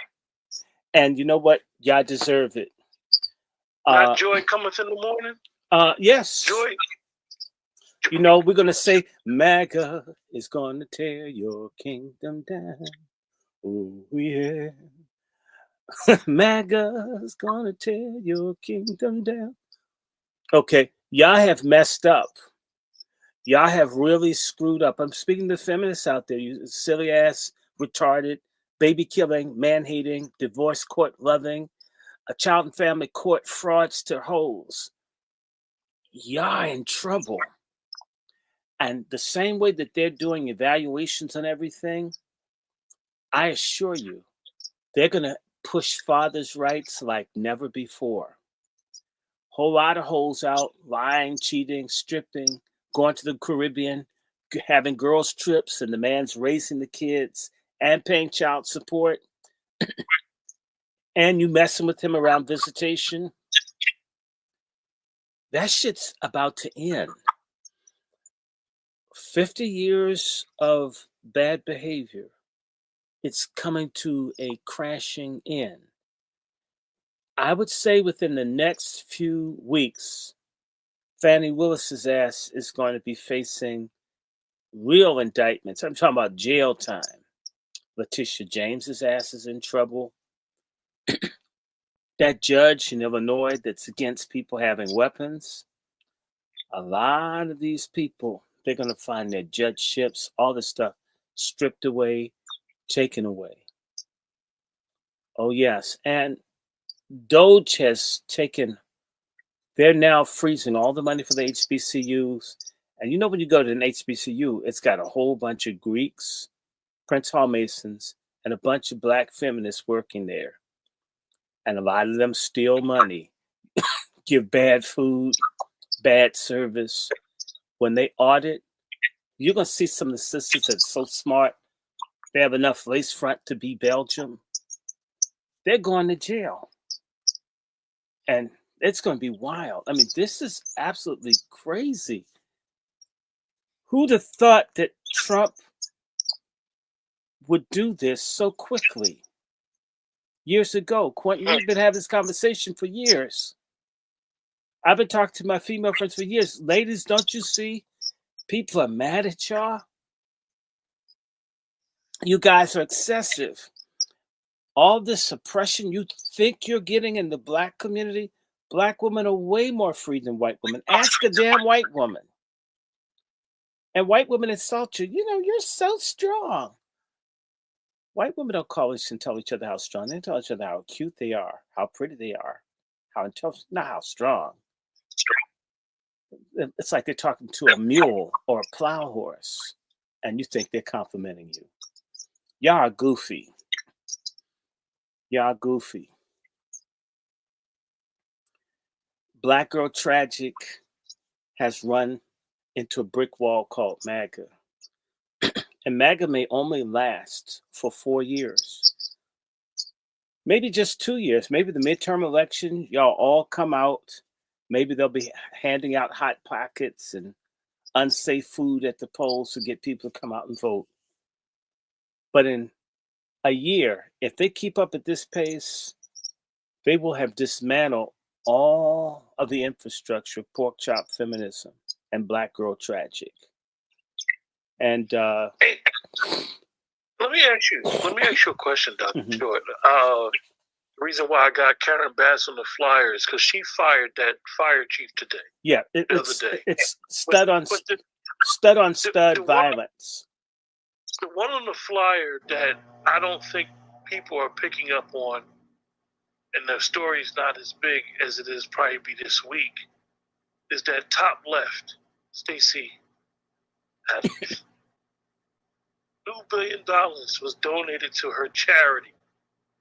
And you know what? Y'all deserve it. Not Joy coming in the morning? Yes. Joy. You know, we're going to say, MAGA is going to tear your kingdom down. Oh, yeah. MAGA is going to tear your kingdom down. Okay, y'all have messed up. Y'all have really screwed up. I'm speaking to feminists out there, you silly ass, retarded, baby killing, man hating, divorce court loving, a child and family court fraudster hoes. Y'all in trouble. And the same way that they're doing evaluations on everything, I assure you, they're going to push fathers' rights like never before. Whole lot of hoes out, lying, cheating, stripping, going to the Caribbean, having girls' trips, and the man's raising the kids and paying child support. and you messing with him around visitation, that shit's about to end. 50 years of bad behavior, it's coming to a crashing end. I would say within the next few weeks, Fannie Willis's ass is going to be facing real indictments. I'm talking about jail time. Letitia James's ass is in trouble. That judge in Illinois that's against people having weapons, a lot of these people, they're going to find their judgeships, all this stuff stripped away, taken away. Oh, yes. And Doge has taken, they're now freezing all the money for the HBCUs. And you know, when you go to an HBCU, it's got a whole bunch of Greeks, Prince Hall Masons, and a bunch of black feminists working there. And a lot of them steal money, give bad food, bad service. When they audit, you're going to see some of the sisters that are so smart, they have enough lace front to be Belgium. They're going to jail. And it's going to be wild. I mean, this is absolutely crazy. Who'd have thought that Trump would do this so quickly? Years ago, Quentin, we've been having this conversation for years. I've been talking to my female friends for years. Ladies, don't you see? People are mad at y'all. You guys are excessive. All this suppression you think you're getting in the black community, black women are way more free than white women. Ask a damn white woman. And white women insult you. You know, you're so strong. White women don't call each and tell each other how strong. They tell each other how cute they are, how pretty they are, how intelligent, not how strong. It's like they're talking to a mule or a plow horse, and you think they're complimenting you. Y'all are goofy. Y'all goofy. Black Girl Tragic has run into a brick wall called MAGA. And MAGA may only last for 4 years. Maybe just 2 years. Maybe the midterm election, y'all all come out. Maybe they'll be handing out Hot Pockets and unsafe food at the polls to get people to come out and vote. But in a year, if they keep up at this pace, they will have dismantled all of the infrastructure of pork chop feminism and Black Girl Tragic. And hey, let me ask you a question, Dr. Short. The reason why I got Karen Bass on the flyer is because she fired that fire chief today. Yeah, it's stud on stud violence. The one on the flyer that I don't think people are picking up on, and the story's not as big as it is probably be this week, is that top left, Stacey Adams. $2 billion was donated to her charity.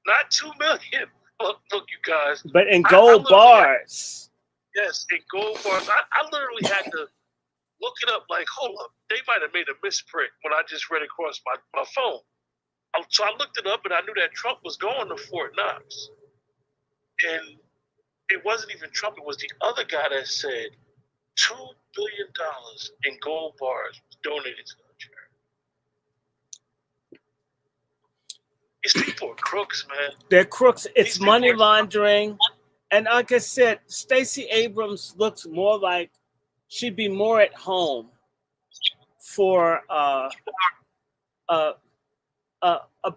Not $2 million. Look, you guys. But in gold bars. Yes, in gold bars. I literally had to look it up. Like, hold up, they might have made a misprint when I just read across my phone. So I looked it up, and I knew that Trump was going to Fort Knox. And it wasn't even Trump. It was the other guy that said $2 billion in gold bars was donated to her charity. These people are crooks, man. They're crooks. It's money laundering. And like I said, Stacey Abrams looks more like she'd be more at home for a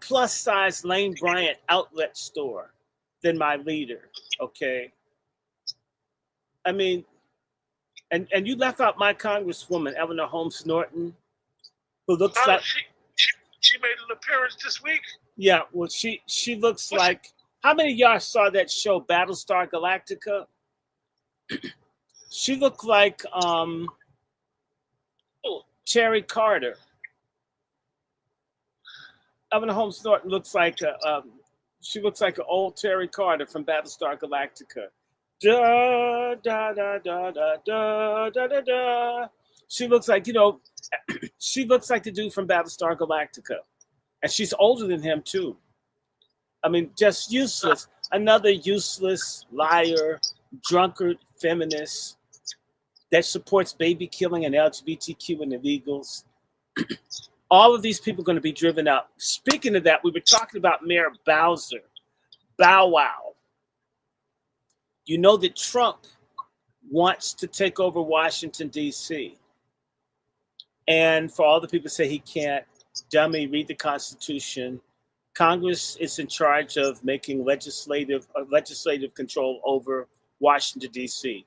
plus-size Lane Bryant outlet store than my leader, okay? I mean, and you left out my Congresswoman, Eleanor Holmes Norton, who looks like... She made an appearance this week? Yeah, well, she looks like... How many of y'all saw that show, Battlestar Galactica? She looked like Cherry Carter. Eleanor Holmes Norton looks like she looks like an old Terry Carter from Battlestar Galactica. Da da da da da da da da da. She looks like, you know, she looks like the dude from Battlestar Galactica, and she's older than him too. I mean, just useless. another useless liar, drunkard feminist that supports baby killing and LGBTQ and illegals. All of these people are going to be driven out. Speaking of that, we were talking about Mayor Bowser, Bow Wow. You know that Trump wants to take over Washington, D.C. And for all the people who say he can't, dummy, read the Constitution. Congress is in charge of making legislative control over Washington, D.C.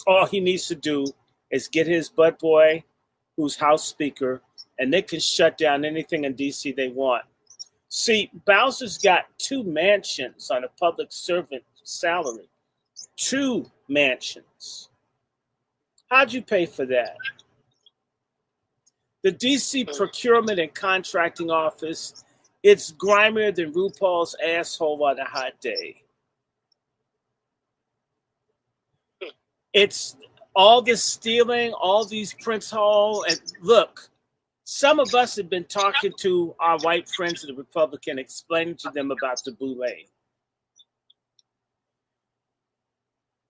All he needs to do is get his butt boy, who's House Speaker, and they can shut down anything in D.C. they want. See, Bowser's got 2 mansions on a public servant salary. 2 mansions. How'd you pay for that? The D.C. Procurement and Contracting Office, it's grimier than RuPaul's asshole on a hot day. It's all this stealing, all these Prince Hall, and look, some of us have been talking to our white friends of the Republican, explaining to them about the boule.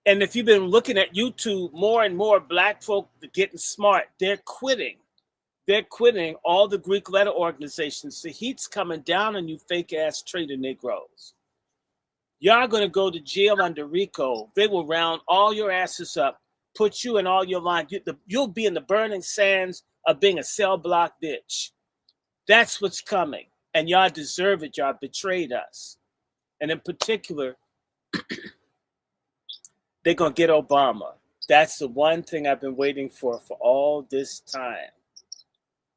And if you've been looking at YouTube, more and more black folk are getting smart. They're quitting. They're quitting all the Greek letter organizations. The heat's coming down on you fake-ass traitor Negroes. Y'all going to go to jail under RICO. They will round all your asses up, put you in all your line. You'll be in the burning sands of being a cell block bitch. That's what's coming. And y'all deserve it. Y'all betrayed us. And in particular, they're going to get Obama. That's the one thing I've been waiting for all this time.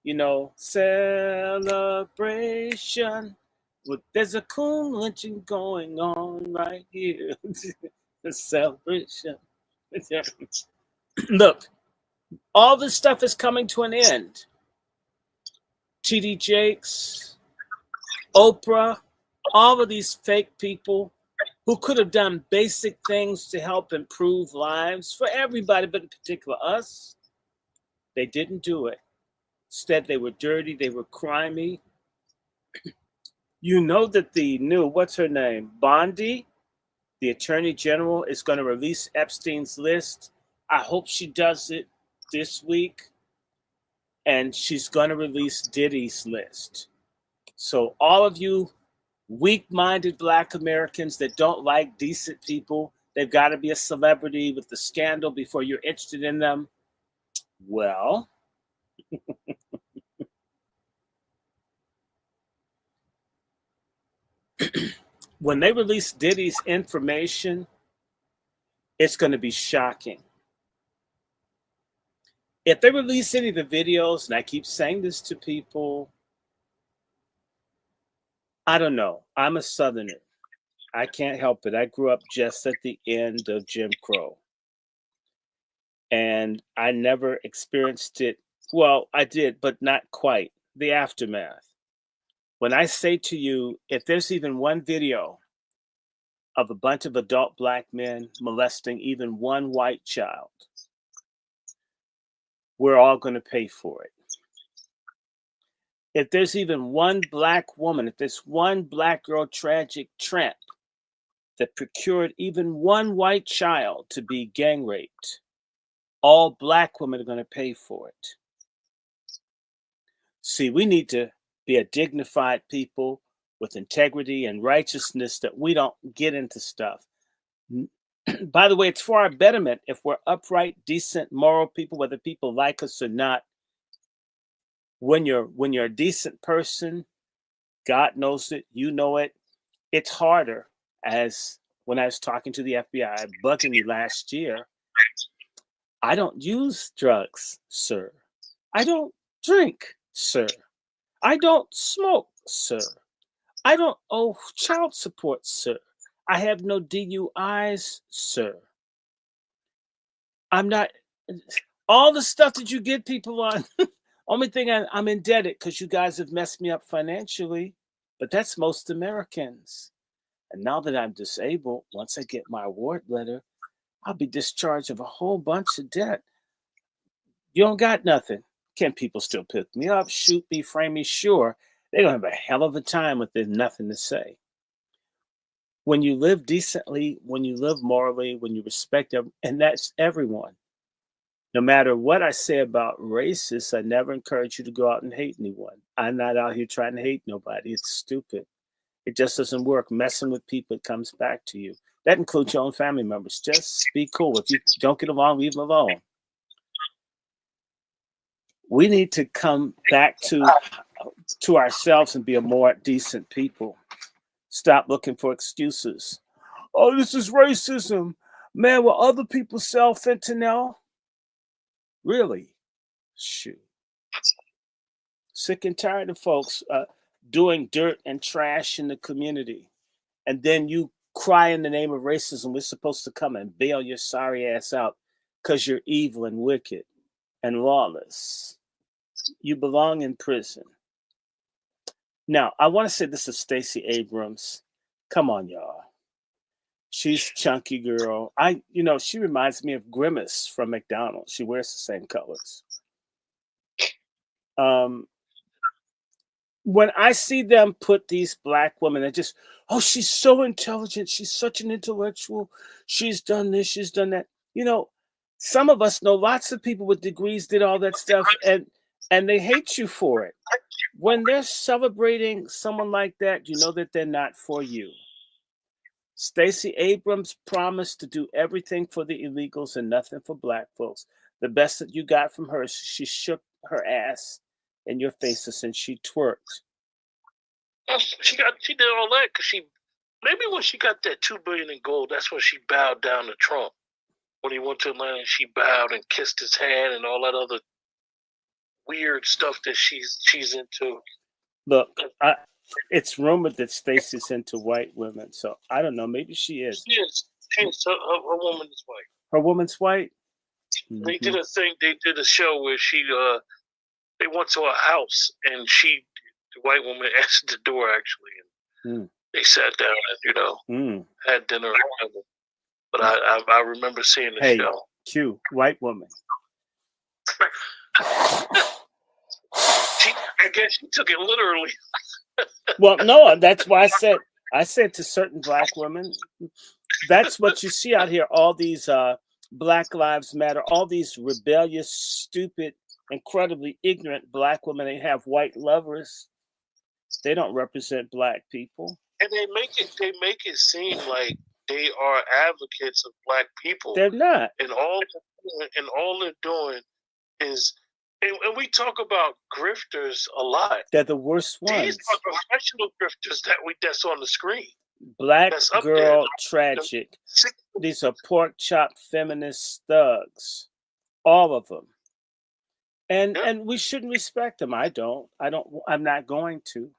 You know, celebration. There's a coon lynching going on right here. The celebration. Look, all this stuff is coming to an end. T.D. Jakes, Oprah, all of these fake people who could have done basic things to help improve lives for everybody, but in particular us, they didn't do it. Instead, they were dirty, they were crimey. You know that the new, what's her name, Bondi, the Attorney General, is going to release Epstein's list. I hope she does it this week. And she's going to release Diddy's list. So all of you weak-minded Black Americans that don't like decent people, they've got to be a celebrity with the scandal before you're interested in them. Well, when they release Diddy's information, it's going to be shocking. If they release any of the videos, and I keep saying this to people, I don't know. I'm a Southerner. I can't help it. I grew up just at the end of Jim Crow. And I never experienced it. Well, I did, but not quite. The aftermath. When I say to you, if there's even one video of a bunch of adult Black men molesting even one white child, we're all going to pay for it. If there's even one Black woman, if there's one Black girl tragic tramp that procured even one white child to be gang raped, all Black women are going to pay for it. See, we need to be a dignified people with integrity and righteousness, that we don't get into stuff. By the way, it's for our betterment. If we're upright, decent, moral people, whether people like us or not, when you're a decent person, God knows it, you know it, it's harder. As when I was talking to the FBI, bugging me last year, I don't use drugs, sir. I don't drink, sir. I don't smoke, sir. I don't owe child support, sir. I have no DUIs, sir. I'm not, all the stuff that you get people on, only thing I'm indebted because you guys have messed me up financially, but that's most Americans. And now that I'm disabled, once I get my award letter, I'll be discharged of a whole bunch of debt. You don't got nothing. Can people still pick me up, shoot me, frame me? Sure. They're going to have a hell of a time with there's nothing to say. When you live decently, when you live morally, when you respect them, and that's everyone. No matter what I say about racists, I never encourage you to go out and hate anyone. I'm not out here trying to hate nobody. It's stupid. It just doesn't work. Messing with people, it comes back to you. That includes your own family members. Just be cool. If you don't get along, leave them alone. We need to come back to ourselves and be a more decent people. Stop looking for excuses. Oh, this is racism. Man, will other people sell fentanyl? Really? Shoot. Sick and tired of folks doing dirt and trash in the community. And then you cry in the name of racism. We're supposed to come and bail your sorry ass out because you're evil and wicked and lawless. You belong in prison. Now, I want to say this to Stacey Abrams. Come on, y'all. She's chunky girl. She reminds me of Grimace from McDonald's. She wears the same colors. When I see them put these black women, I just, oh, she's so intelligent. She's such an intellectual. She's done this. She's done that. Some of us know lots of people with degrees did all that stuff, and they hate you for it. When they're celebrating someone like that, you know that they're not for you. Stacey Abrams promised to do everything for the illegals and nothing for black folks. The best that you got from her is she shook her ass in your faces and she twerked. She did all that because maybe when she got that $2 billion in gold, that's when she bowed down to Trump. When he went to Atlanta, she bowed and kissed his hand and all that other weird stuff that she's into. Look, it's rumored that Stacey's into white women, so I don't know. Maybe she is. She is. Her woman is white. Her woman's white. Mm-hmm. They did a thing. They did a show where they went to a house and the white woman answered the door actually, and they sat down and had dinner. But I remember seeing the show. Q, white woman. I guess she took it literally. Well, no, that's why I said to certain black women, that's what you see out here. All these Black Lives Matter, all these rebellious, stupid, incredibly ignorant black women. They have white lovers. They don't represent black people. And they make it seem like they are advocates of black people. They're not. And all they're doing is, and we talk about grifters a lot. They're the worst ones. These are professional grifters that's on the screen. Black girl tragic. These are pork chop feminist thugs. All of them. And we shouldn't respect them. I'm not going to.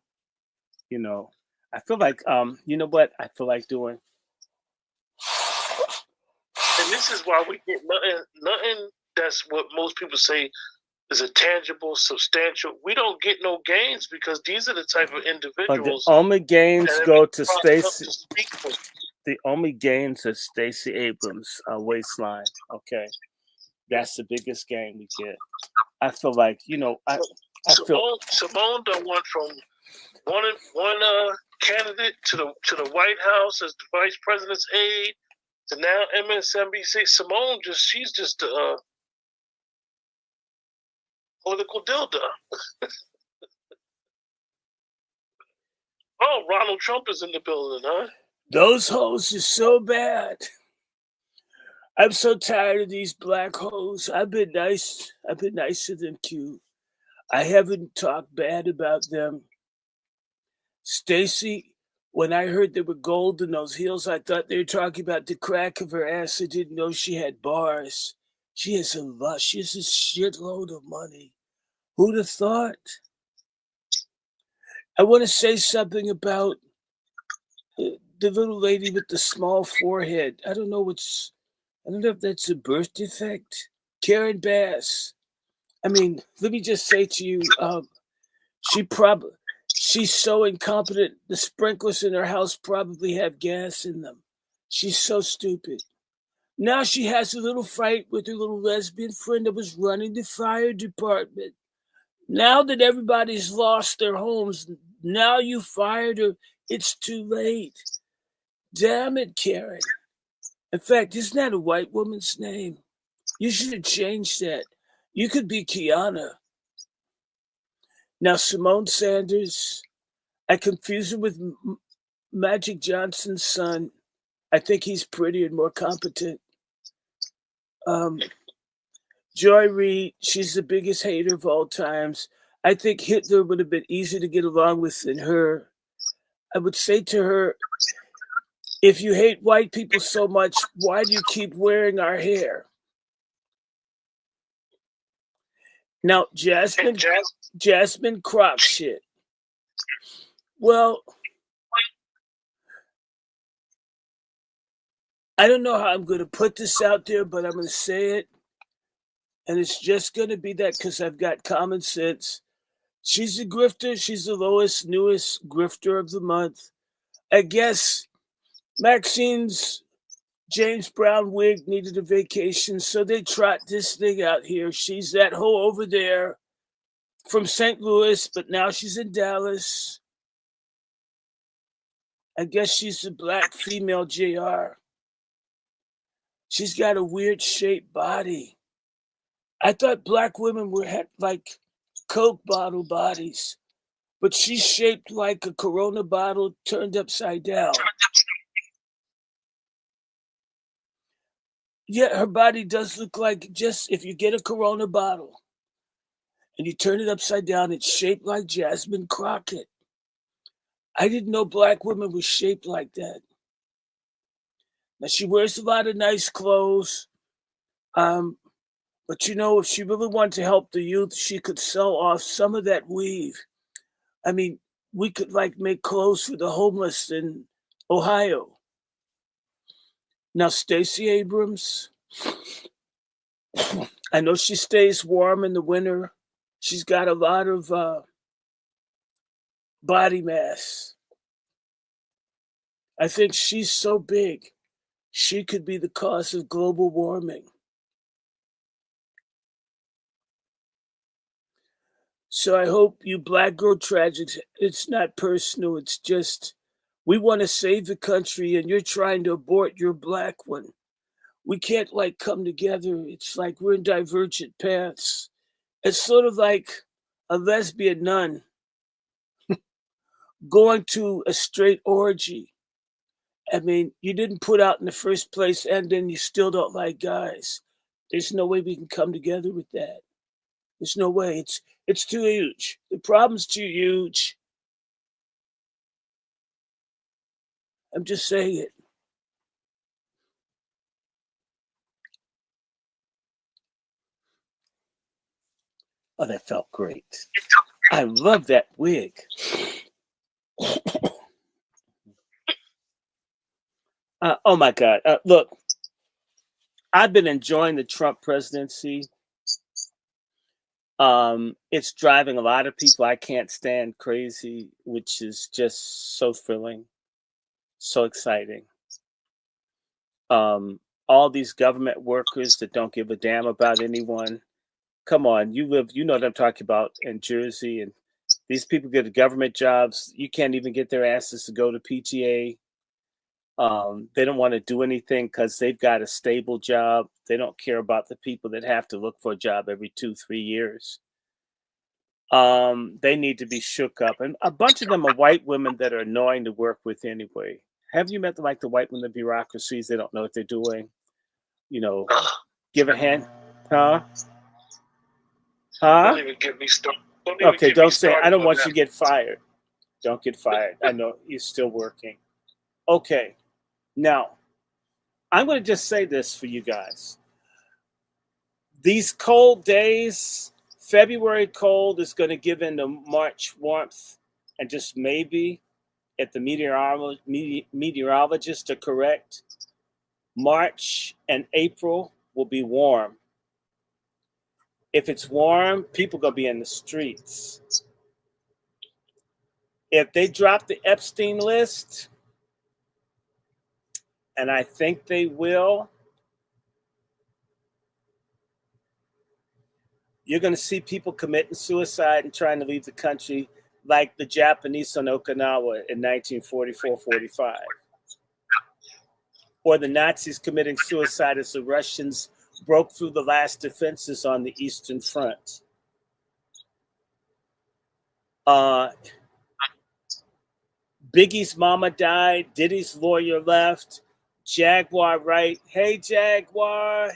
I feel like you know what I feel like doing? And this is why we get nothing that's what most people say is a tangible, substantial. We don't get no gains because these are the type of individuals. But the only gains go to Stacey. The only gains are Stacey Abrams' waistline. Okay, that's the biggest gain we get. I feel like Simone done went from one candidate to the White House as the vice president's aide to now MSNBC. Simone she's just a political dildo. Oh, Ronald Trump is in the building, huh? Those hoes are so bad. I'm so tired of these black hoes. I've been nice to them, Q. I haven't talked bad about them. Stacey, when I heard there were gold in those heels, I thought they were talking about the crack of her ass. I didn't know she had bars. She has a shitload of money. Who'd have thought? I want to say something about the little lady with the small forehead. I don't know if that's a birth defect. Karen Bass. I mean, let me just say to you, she's so incompetent. The sprinklers in her house probably have gas in them. She's so stupid. Now she has a little fight with her little lesbian friend that was running the fire department. Now that everybody's lost their homes, now you fired her. It's too late. Damn it, Karen. In fact, isn't that a white woman's name? You should have changed that. You could be Kiana. Now, Simone Sanders, I confuse her with Magic Johnson's son. I think he's prettier and more competent. Joy Reid, she's the biggest hater of all times. I think Hitler would have been easier to get along with than her. I would say to her, if you hate white people so much, why do you keep wearing our hair? Now, Jasmine Croc shit. Well, I don't know how I'm going to put this out there, but I'm going to say it. And it's just going to be that because I've got common sense. She's a grifter. She's the lowest, newest grifter of the month. I guess Maxine's James Brown wig needed a vacation, so they trot this thing out here. She's that hoe over there from St. Louis, but now she's in Dallas. I guess she's the black female JR. She's got a weird shaped body. I thought black women had like Coke bottle bodies, but she's shaped like a Corona bottle turned upside down. Yeah, her body does look like just if you get a Corona bottle and you turn it upside down, it's shaped like Jasmine Crockett. I didn't know black women were shaped like that. Now, she wears a lot of nice clothes. But you know, if she really wanted to help the youth, she could sell off some of that weave. I mean, we could like make clothes for the homeless in Ohio. Now, Stacey Abrams, I know she stays warm in the winter. She's got a lot of body mass. I think she's so big, she could be the cause of global warming. So I hope you black girl tragics, it's not personal. It's just we want to save the country and you're trying to abort your black one. We can't like come together. It's like we're in divergent paths. It's sort of like a lesbian nun going to a straight orgy. I mean, you didn't put out in the first place and then you still don't like guys. There's no way we can come together with that. There's no way. It's too huge. The problem's too huge. I'm just saying it. Oh, that felt great. I love that wig. Oh my God. Look, I've been enjoying the Trump presidency. It's driving a lot of people I can't stand crazy, which is just so thrilling, so exciting. All these government workers that don't give a damn about anyone. Come on, you know what I'm talking about in Jersey, and these people get government jobs. You can't even get their asses to go to PTA. They don't want to do anything because they've got a stable job. They don't care about the people that have to look for a job every 2-3 years. They need to be shook up. And a bunch of them are white women that are annoying to work with anyway. Have you met the white women bureaucracies? They don't know what they're doing. You know, give a hand. Huh? Don't even get me started. Okay, don't say, I don't want you to get fired. Don't get fired. I know you're still working. Okay. Now, I'm going to just say this for you guys. These cold days, February cold is going to give in to March warmth, and just maybe, if the meteorologists are correct, March and April will be warm. If it's warm, people are going to be in the streets. If they drop the Epstein list, and I think they will, you're going to see people committing suicide and trying to leave the country like the Japanese on Okinawa in 1944-45. or the Nazis committing suicide as the Russians broke through the last defenses on the Eastern Front. Biggie's mama died. Diddy's lawyer left. Jaguar right. Hey, Jaguar.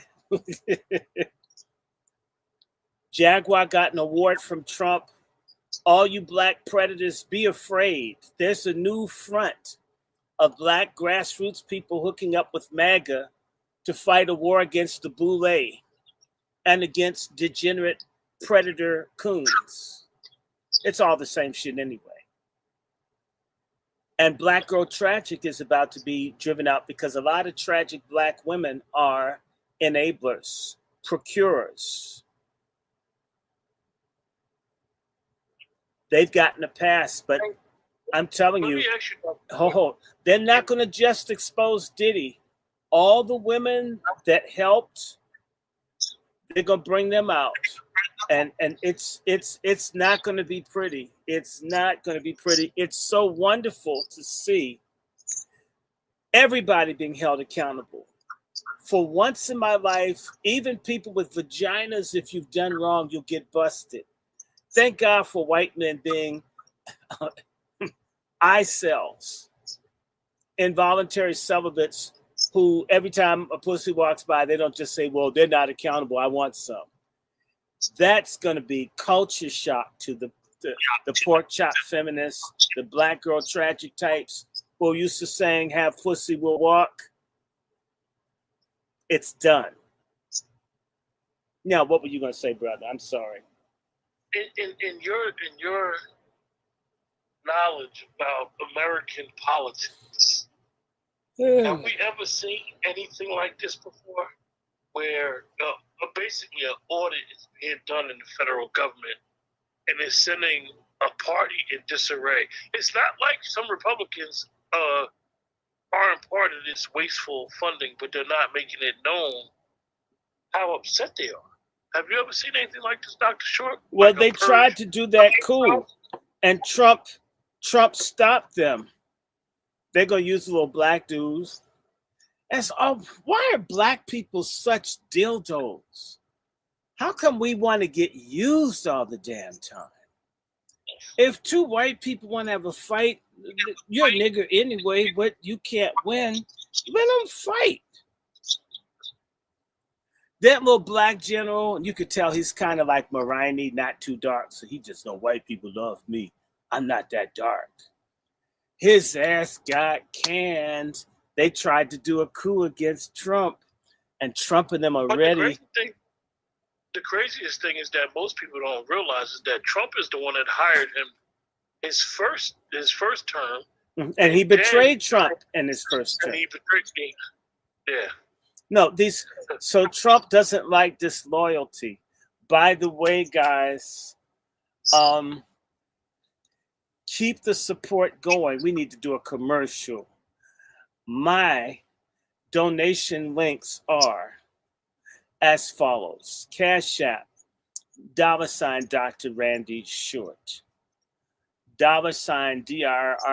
Jaguar got an award from Trump. All you black predators, be afraid. There's a new front of black grassroots people hooking up with MAGA to fight a war against the boule and against degenerate predator coons. It's all the same shit anyway. And Black Girl Tragic is about to be driven out because a lot of tragic black women are enablers, procurers. They've gotten a pass, but I'm telling you, they're not going to just expose Diddy. All the women that helped, they're going to bring them out. And it's not going to be pretty. It's not going to be pretty. It's so wonderful to see everybody being held accountable. For once in my life, even people with vaginas, if you've done wrong, you'll get busted. Thank God for white men being eye cells, involuntary celibates who every time a pussy walks by, they don't just say, well, they're not accountable. I want some. That's going to be culture shock to the pork chop feminists, the Black Girl Tragic types who are used to saying, have pussy will walk. It's done. Now, what were you going to say, brother? I'm sorry. In your knowledge about American politics, have we ever seen anything like this before, where basically an audit is being done in the federal government and is sending a party in disarray? It's not like some Republicans aren't part of this wasteful funding, but they're not making it known how upset they are. Have you ever seen anything like this, Dr. Short? Well, they tried to do that coup, and Trump stopped them. They're going to use little black dudes. Why are black people such dildos? How come we want to get used all the damn time? If two white people want to have a fight, you're a nigger anyway, but you can't win. Let them fight. That little black general, you could tell he's kind of like Marini, not too dark. So he just know white people love me. I'm not that dark. His ass got canned. They tried to do a coup against Trump, and Trump and them are ready. The craziest thing is that most people don't realize is that Trump is the one that hired him his first term. And he betrayed Trump in his first term. And he betrayed me. Yeah. No, so Trump doesn't like disloyalty. By the way, guys, keep the support going. We need to do a commercial. My donation links are as follows. Cash App, $ Dr. Randy Short. $DrRandyShort.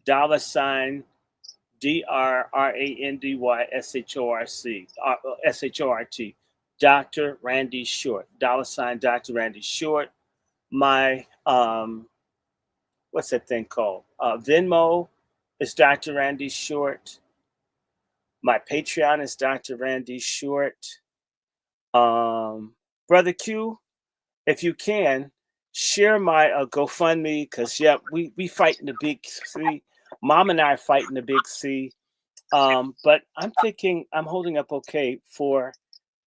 $DrRandyShort. Dr. Randy Short. $ Dr. Randy Short. My what's that thing called? Venmo is Dr. Randy Short. My Patreon is Dr. Randy Short. Brother Q, if you can, share my GoFundMe, because we fighting the big C. Mom and I are fighting the big C. But I'm thinking I'm holding up okay for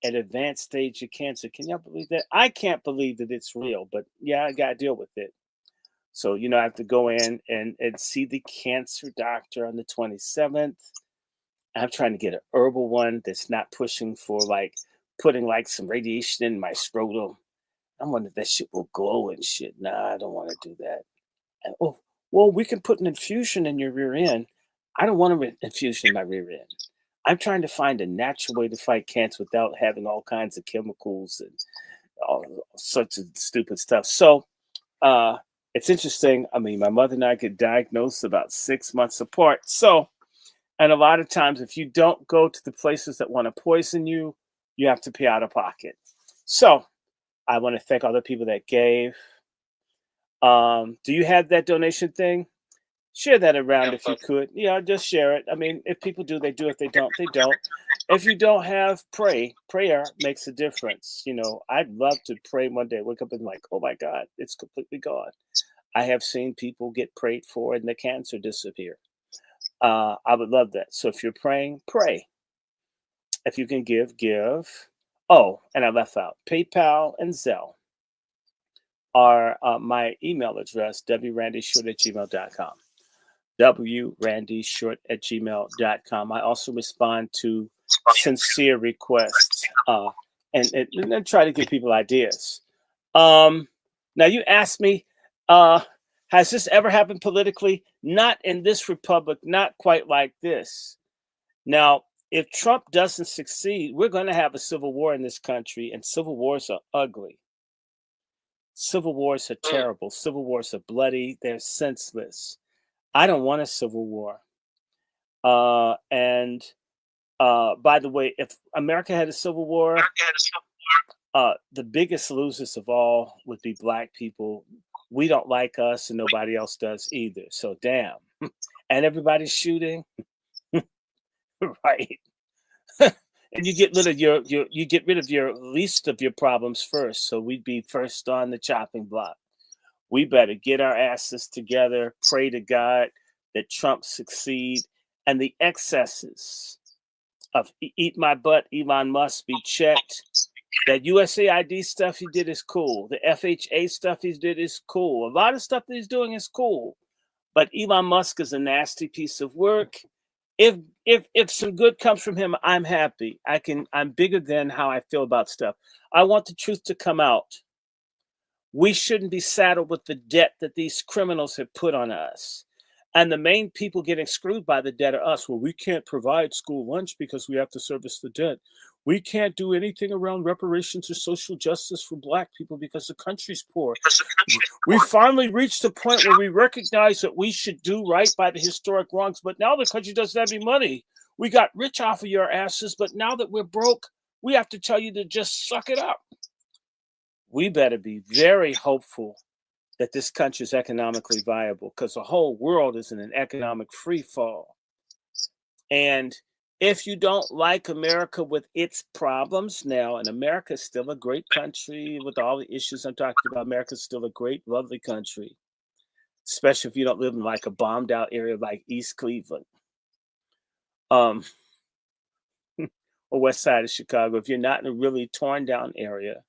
an advanced stage of cancer. Can y'all believe that? I can't believe that it's real, but yeah, I got to deal with it. So, I have to go in and see the cancer doctor on the 27th. I'm trying to get an herbal one that's not pushing for putting some radiation in my scrotum. I wonder if that shit will glow and shit. Nah, I don't want to do that. And, we can put an infusion in your rear end. I don't want an infusion in my rear end. I'm trying to find a natural way to fight cancer without having all kinds of chemicals and all sorts of stupid stuff. So, It's interesting. I mean, my mother and I get diagnosed about 6 months apart. So, and a lot of times, if you don't go to the places that want to poison you, you have to pay out of pocket. So, I want to thank all the people that gave. Do you have that donation thing? Share that around if you could. Yeah, just share it. I mean, if people do, they do. If they don't, they don't. If you don't have, pray. Prayer makes a difference. I'd love to pray one day, wake up and like, oh my God, it's completely gone. I have seen people get prayed for and the cancer disappear. I would love that. So if you're praying, pray. If you can give, give. Oh, and I left out PayPal and Zelle are my email address, DrRandyShort@gmail.com. DrRandyShort@gmail.com. I also respond to sincere requests and then try to give people ideas. Now, you asked me, has this ever happened politically? Not in this republic, not quite like this. Now, if Trump doesn't succeed, we're going to have a civil war in this country, and civil wars are ugly. Civil wars are terrible. Civil wars are bloody. They're senseless. I don't want a civil war. And by the way, if America had a civil war, the biggest losers of all would be Black people. We don't like us, and nobody else does either. So damn. And everybody's shooting, right? And you get rid of your least of your problems first. So we'd be first on the chopping block. We better get our asses together, pray to God that Trump succeed, and the excesses of eat my butt, Elon Musk be checked. That USAID stuff he did is cool. The FHA stuff he did is cool. A lot of stuff that he's doing is cool. But Elon Musk is a nasty piece of work. If some good comes from him, I'm happy. I'm bigger than how I feel about stuff. I want the truth to come out. We shouldn't be saddled with the debt that these criminals have put on us. And the main people getting screwed by the debt are us. Well, we can't provide school lunch because we have to service the debt. We can't do anything around reparations or social justice for Black people because the country's poor. We finally reached the point where we recognize that we should do right by the historic wrongs, but now the country doesn't have any money. We got rich off of your asses, but now that we're broke, we have to tell you to just suck it up. We better be very hopeful that this country is economically viable because the whole world is in an economic free fall. And if you don't like America with its problems now, and America is still a great country with all the issues I'm talking about, America is still a great, lovely country, especially if you don't live in like a bombed out area like East Cleveland or west side of Chicago. If you're not in a really torn down area,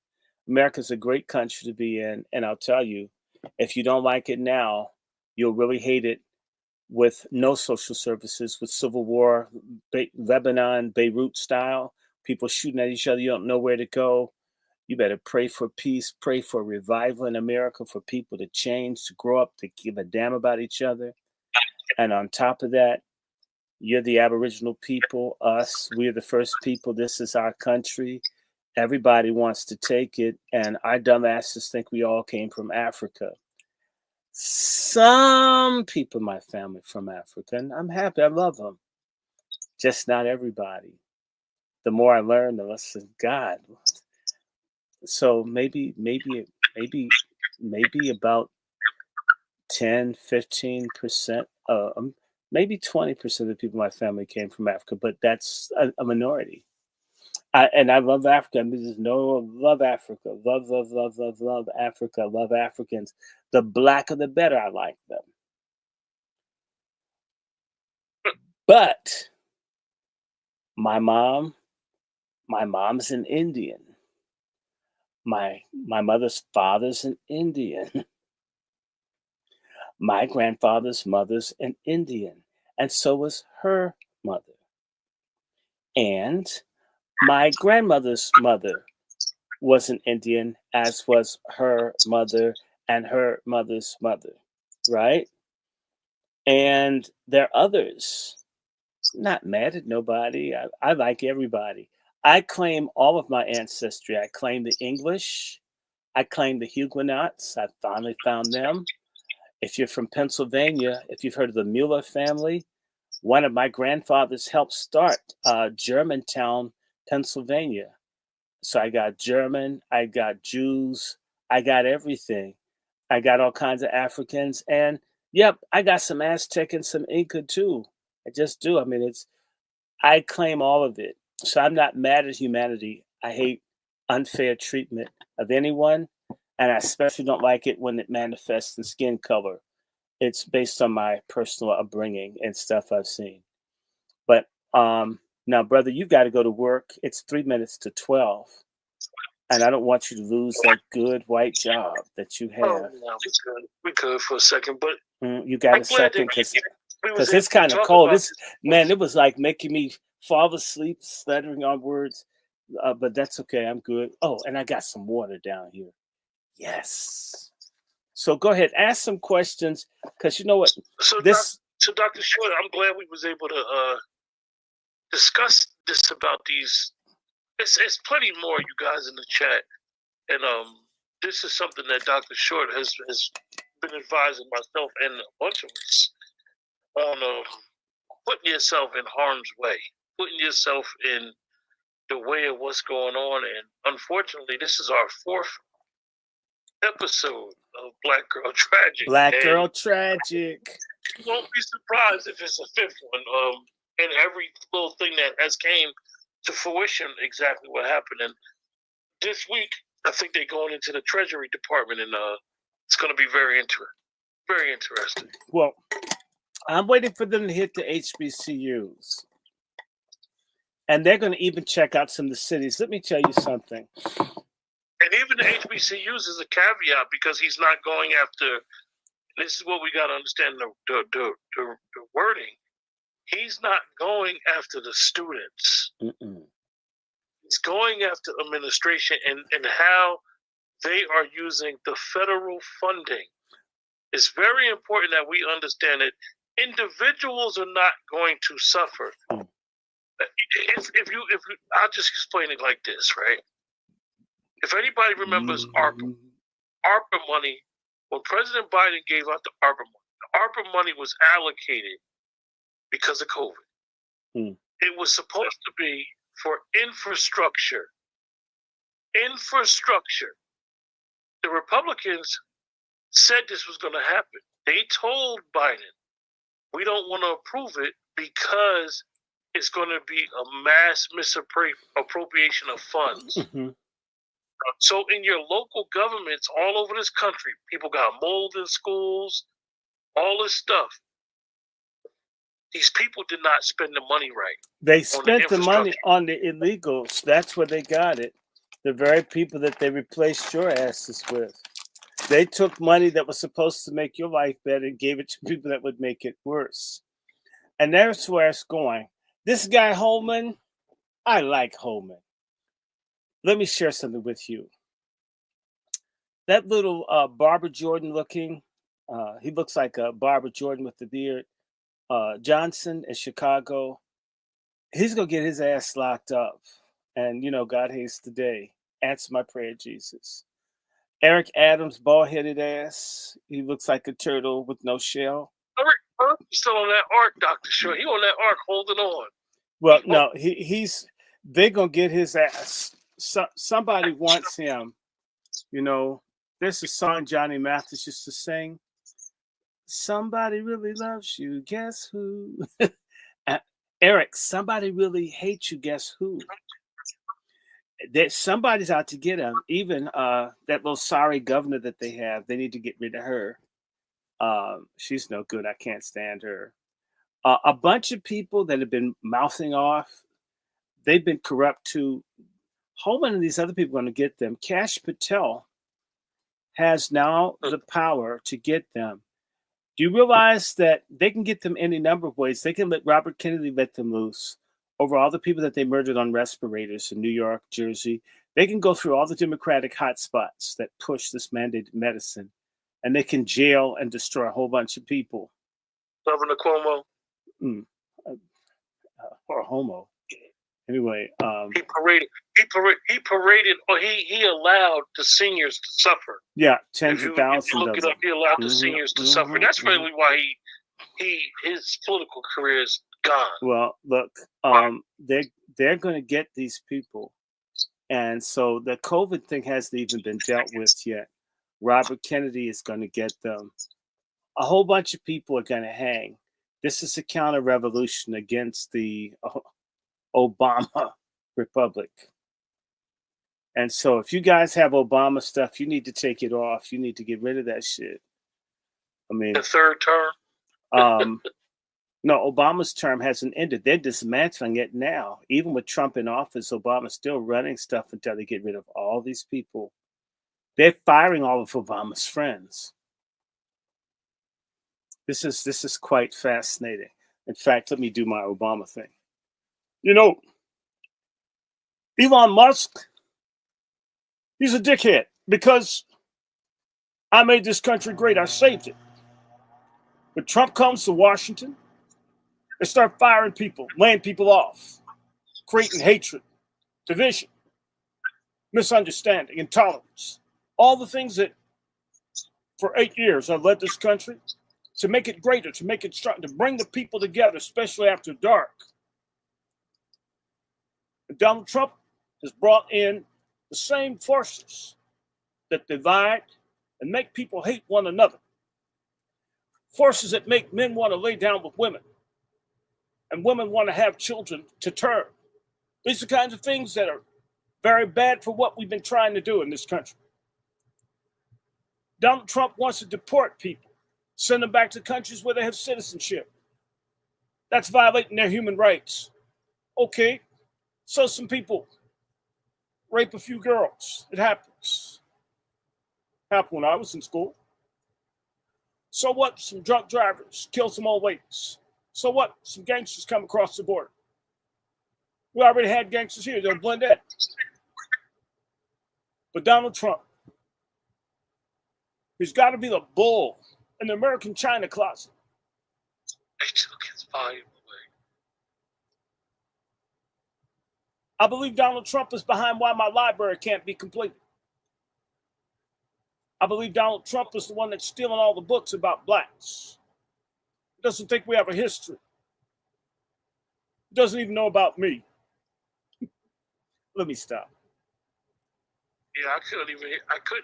America's a great country to be in. And I'll tell you, if you don't like it now, you'll really hate it with no social services, with civil war, Lebanon, Beirut style, people shooting at each other. You don't know where to go. You better pray for peace, pray for revival in America, for people to change, to grow up, to give a damn about each other. And on top of that, you're the Aboriginal people, us, we're the first people. This is our country. Everybody wants to take it. And our dumbasses think we all came from Africa. Some people in my family from Africa, and I'm happy. I love them. Just not everybody. The more I learn, the less God. So maybe about 10, 15%, maybe 20% of the people in my family came from Africa, but that's a minority. And I love Africa. I mean, there's no love Africa. Love Africa. Love Africans. The blacker, the better. I like them. But my mom's an Indian. My mother's father's an Indian. My grandfather's mother's an Indian. And so was her mother. And my grandmother's mother was an Indian, as was her mother and her mother's mother, right? And there are others. Not mad at nobody. I like everybody. I claim all of my ancestry. I claim the English. I claim the Huguenots. I finally found them. If you're from Pennsylvania, if you've heard of the Mueller family, one of my grandfathers helped start Germantown, Pennsylvania. So I got German, I got Jews, I got everything. I got all kinds of Africans, and yep, I got some Aztec and some Inca too. I just do. I mean, I claim all of it. So I'm not mad at humanity. I hate unfair treatment of anyone, and I especially don't like it when it manifests in skin color. It's based on my personal upbringing and stuff I've seen. But now, brother, you got to go to work. It's 3 minutes to 12, and I don't want you to lose that good white job that you Oh, have. no, we could for a second, but You got I'm a glad second that we because was it's able to kind of talk cold. about This man, it was like making me fall asleep, stuttering on words. But that's okay. I'm good. Oh, and I got some water down here. Yes. So go ahead, ask some questions because you know what So, this. so Dr. Short, I'm glad we was able to discuss this about these. It's plenty more, you guys in the chat, and this is something that Dr. Short has been advising myself and a bunch of us on putting yourself in harm's way, putting yourself in the way of what's going on. And unfortunately, this is our 4th episode of Black Girl Tragic. Black Girl Tragic. You won't be surprised if it's a 5th one. And every little thing that has came to fruition, exactly what happened. And this week, I think they're going into the Treasury Department, and it's going to be very interesting. Well, I'm waiting for them to hit the HBCUs. And they're going to even check out some of the cities. Let me tell you something. And even the HBCUs is a caveat because he's not going after. This is what we got to understand the wording. He's not going after the students. Mm-mm. He's going after administration and how they are using the federal funding. It's very important that we understand that individuals are not going to suffer. If you, I'll just explain it like this, right? If anybody remembers ARPA money, when President Biden gave out the ARPA money was allocated because of COVID. It was supposed to be for infrastructure. Infrastructure. The Republicans said this was going to happen. They told Biden, we don't want to approve it because it's going to be a mass misappropriation of funds. Mm-hmm. So in your local governments all over this country, people got mold in schools, all this stuff. These people did not spend the money right. They spent the money on the illegals. That's where they got it. The very people that they replaced your asses with. They took money that was supposed to make your life better and gave it to people that would make it worse. And that's where it's going. This guy, Holman, I like Holman. Let me share something with you. That little Barbara Jordan looking, he looks like a Barbara Jordan with the beard, Johnson in Chicago, he's going to get his ass locked up. And, you know, God hates the day. Answer my prayer, Jesus. Eric Adams, bald-headed ass. He looks like a turtle with no shell. He's still on that arc, Dr. Short. He on that arc holding on. Well, no, they're going to get his ass. Somebody wants him. You know, there's a song Johnny Mathis used to sing. Somebody really loves you. Guess who? Eric, somebody really hates you. Guess who? Somebody's out to get him. Even that little sorry governor that they have, they need to get rid of her. She's no good. I can't stand her. A bunch of people that have been mouthing off, they've been corrupt too. Holman and these other people are going to get them. Kash Patel has now the power to get them. Do you realize that they can get them any number of ways? They can let Robert Kennedy let them loose over all the people that they murdered on respirators in New York, Jersey. They can go through all the Democratic hotspots that push this mandated medicine, and they can jail and destroy a whole bunch of people. Governor Cuomo. Or a homo. Anyway. He paraded he paraded, or he allowed the seniors to suffer. Yeah, tens of thousands. If you look it up, he allowed the seniors to suffer. And that's really why his political career is gone. Well, look, they're going to get these people, and so the COVID thing hasn't even been dealt with yet. Robert Kennedy is going to get them. A whole bunch of people are going to hang. This is a counter-revolution against the Obama Republic. And so if you guys have Obama stuff, you need to take it off. You need to get rid of that shit. I mean, the third term? No, Obama's term hasn't ended. They're dismantling it now. Even with Trump in office, Obama's still running stuff until they get rid of all these people. They're firing all of Obama's friends. This is quite fascinating. In fact, let me do my Obama thing. You know, Elon Musk, he's a dickhead because I made this country great. I saved it. But Trump comes to Washington, they start firing people, laying people off, creating hatred, division, misunderstanding, intolerance. All the things that for 8 years have led this country to make it greater, to make it strong, to bring the people together, especially after dark. And Donald Trump has brought in the same forces that divide and make people hate one another. Forces that make men want to lay down with women and women want to have children to term. These are the kinds of things that are very bad for what we've been trying to do in this country. Donald Trump wants to deport people, send them back to countries where they have citizenship. That's violating their human rights. Okay, so some people rape a few girls. It happens. Happened when I was in school. So what? Some drunk drivers kill some old ladies. So what? Some gangsters come across the border. We already had gangsters here. They'll blend in. But Donald Trump, he's got to be the bull in the American China closet. They took his volume away. I believe Donald Trump is behind why my library can't be completed. I believe Donald Trump is the one that's stealing all the books about blacks. He doesn't think we have a history. He doesn't even know about me. Let me stop. Yeah, I couldn't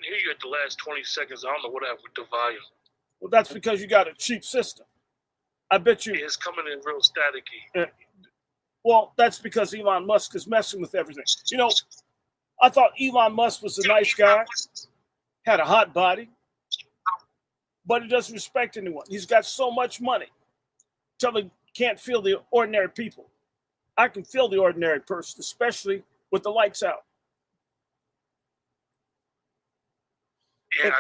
hear you at the last 20 seconds. I don't know what happened with the volume. Well, that's because you got a cheap system. I bet you. Yeah, it's coming in real staticky. Well, that's because Elon Musk is messing with everything. You know, I thought Elon Musk was a nice guy, had a hot body, but he doesn't respect anyone. He's got so much money till he can't feel the ordinary people. I can feel the ordinary person, especially with the lights out. Yeah,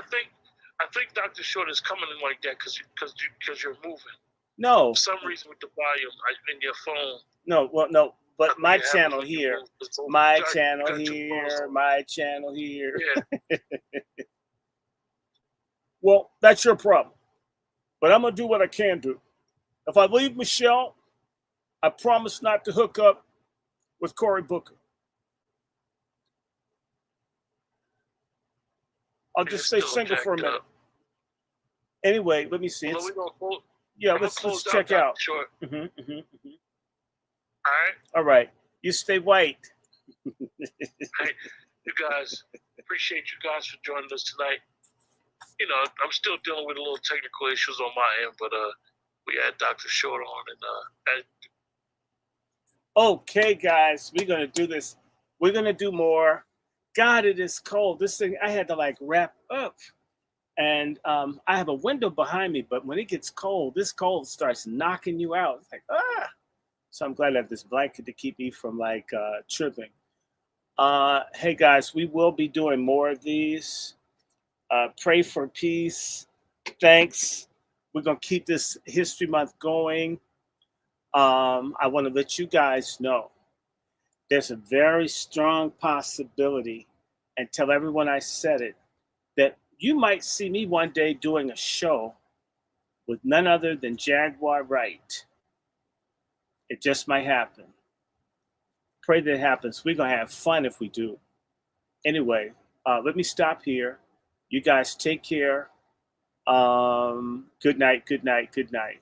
I think Dr. Short is coming in like that because you're moving. No. For some reason with the volume in your phone. No, well, no, but my channel here, my channel here. Yeah. Well, that's your problem. But I'm going to do what I can do. If I leave Michelle, I promise not to hook up with Cory Booker. I'll just stay single for a minute. Anyway, let me see. Let's check out. Sure. All right. You stay white. Hey, you guys, appreciate you guys for joining us tonight. You know, I'm still dealing with a little technical issues on my end, but we had Dr. Short on, and okay, guys, we're gonna do this. We're gonna do more. God, it is cold. This thing I had to wrap up, and I have a window behind me. But when it gets cold, this cold starts knocking you out. It's like So I'm glad I have this blanket to keep me from tripping. Hey guys, we will be doing more of these. Pray for peace. Thanks. We're gonna keep this History Month going. I want to let you guys know there's a very strong possibility, and tell everyone I said it, that you might see me one day doing a show with none other than Jaguar Wright. It just might happen. pray that it happens. We're going to have fun if we do. Anyway, let me stop here. You guys take care. Good night, good night, good night.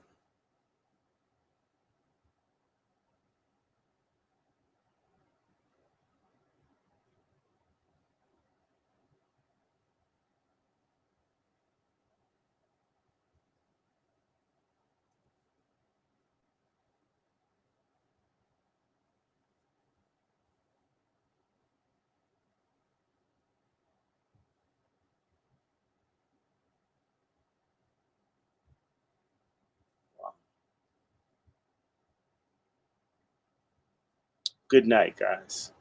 Good night, guys.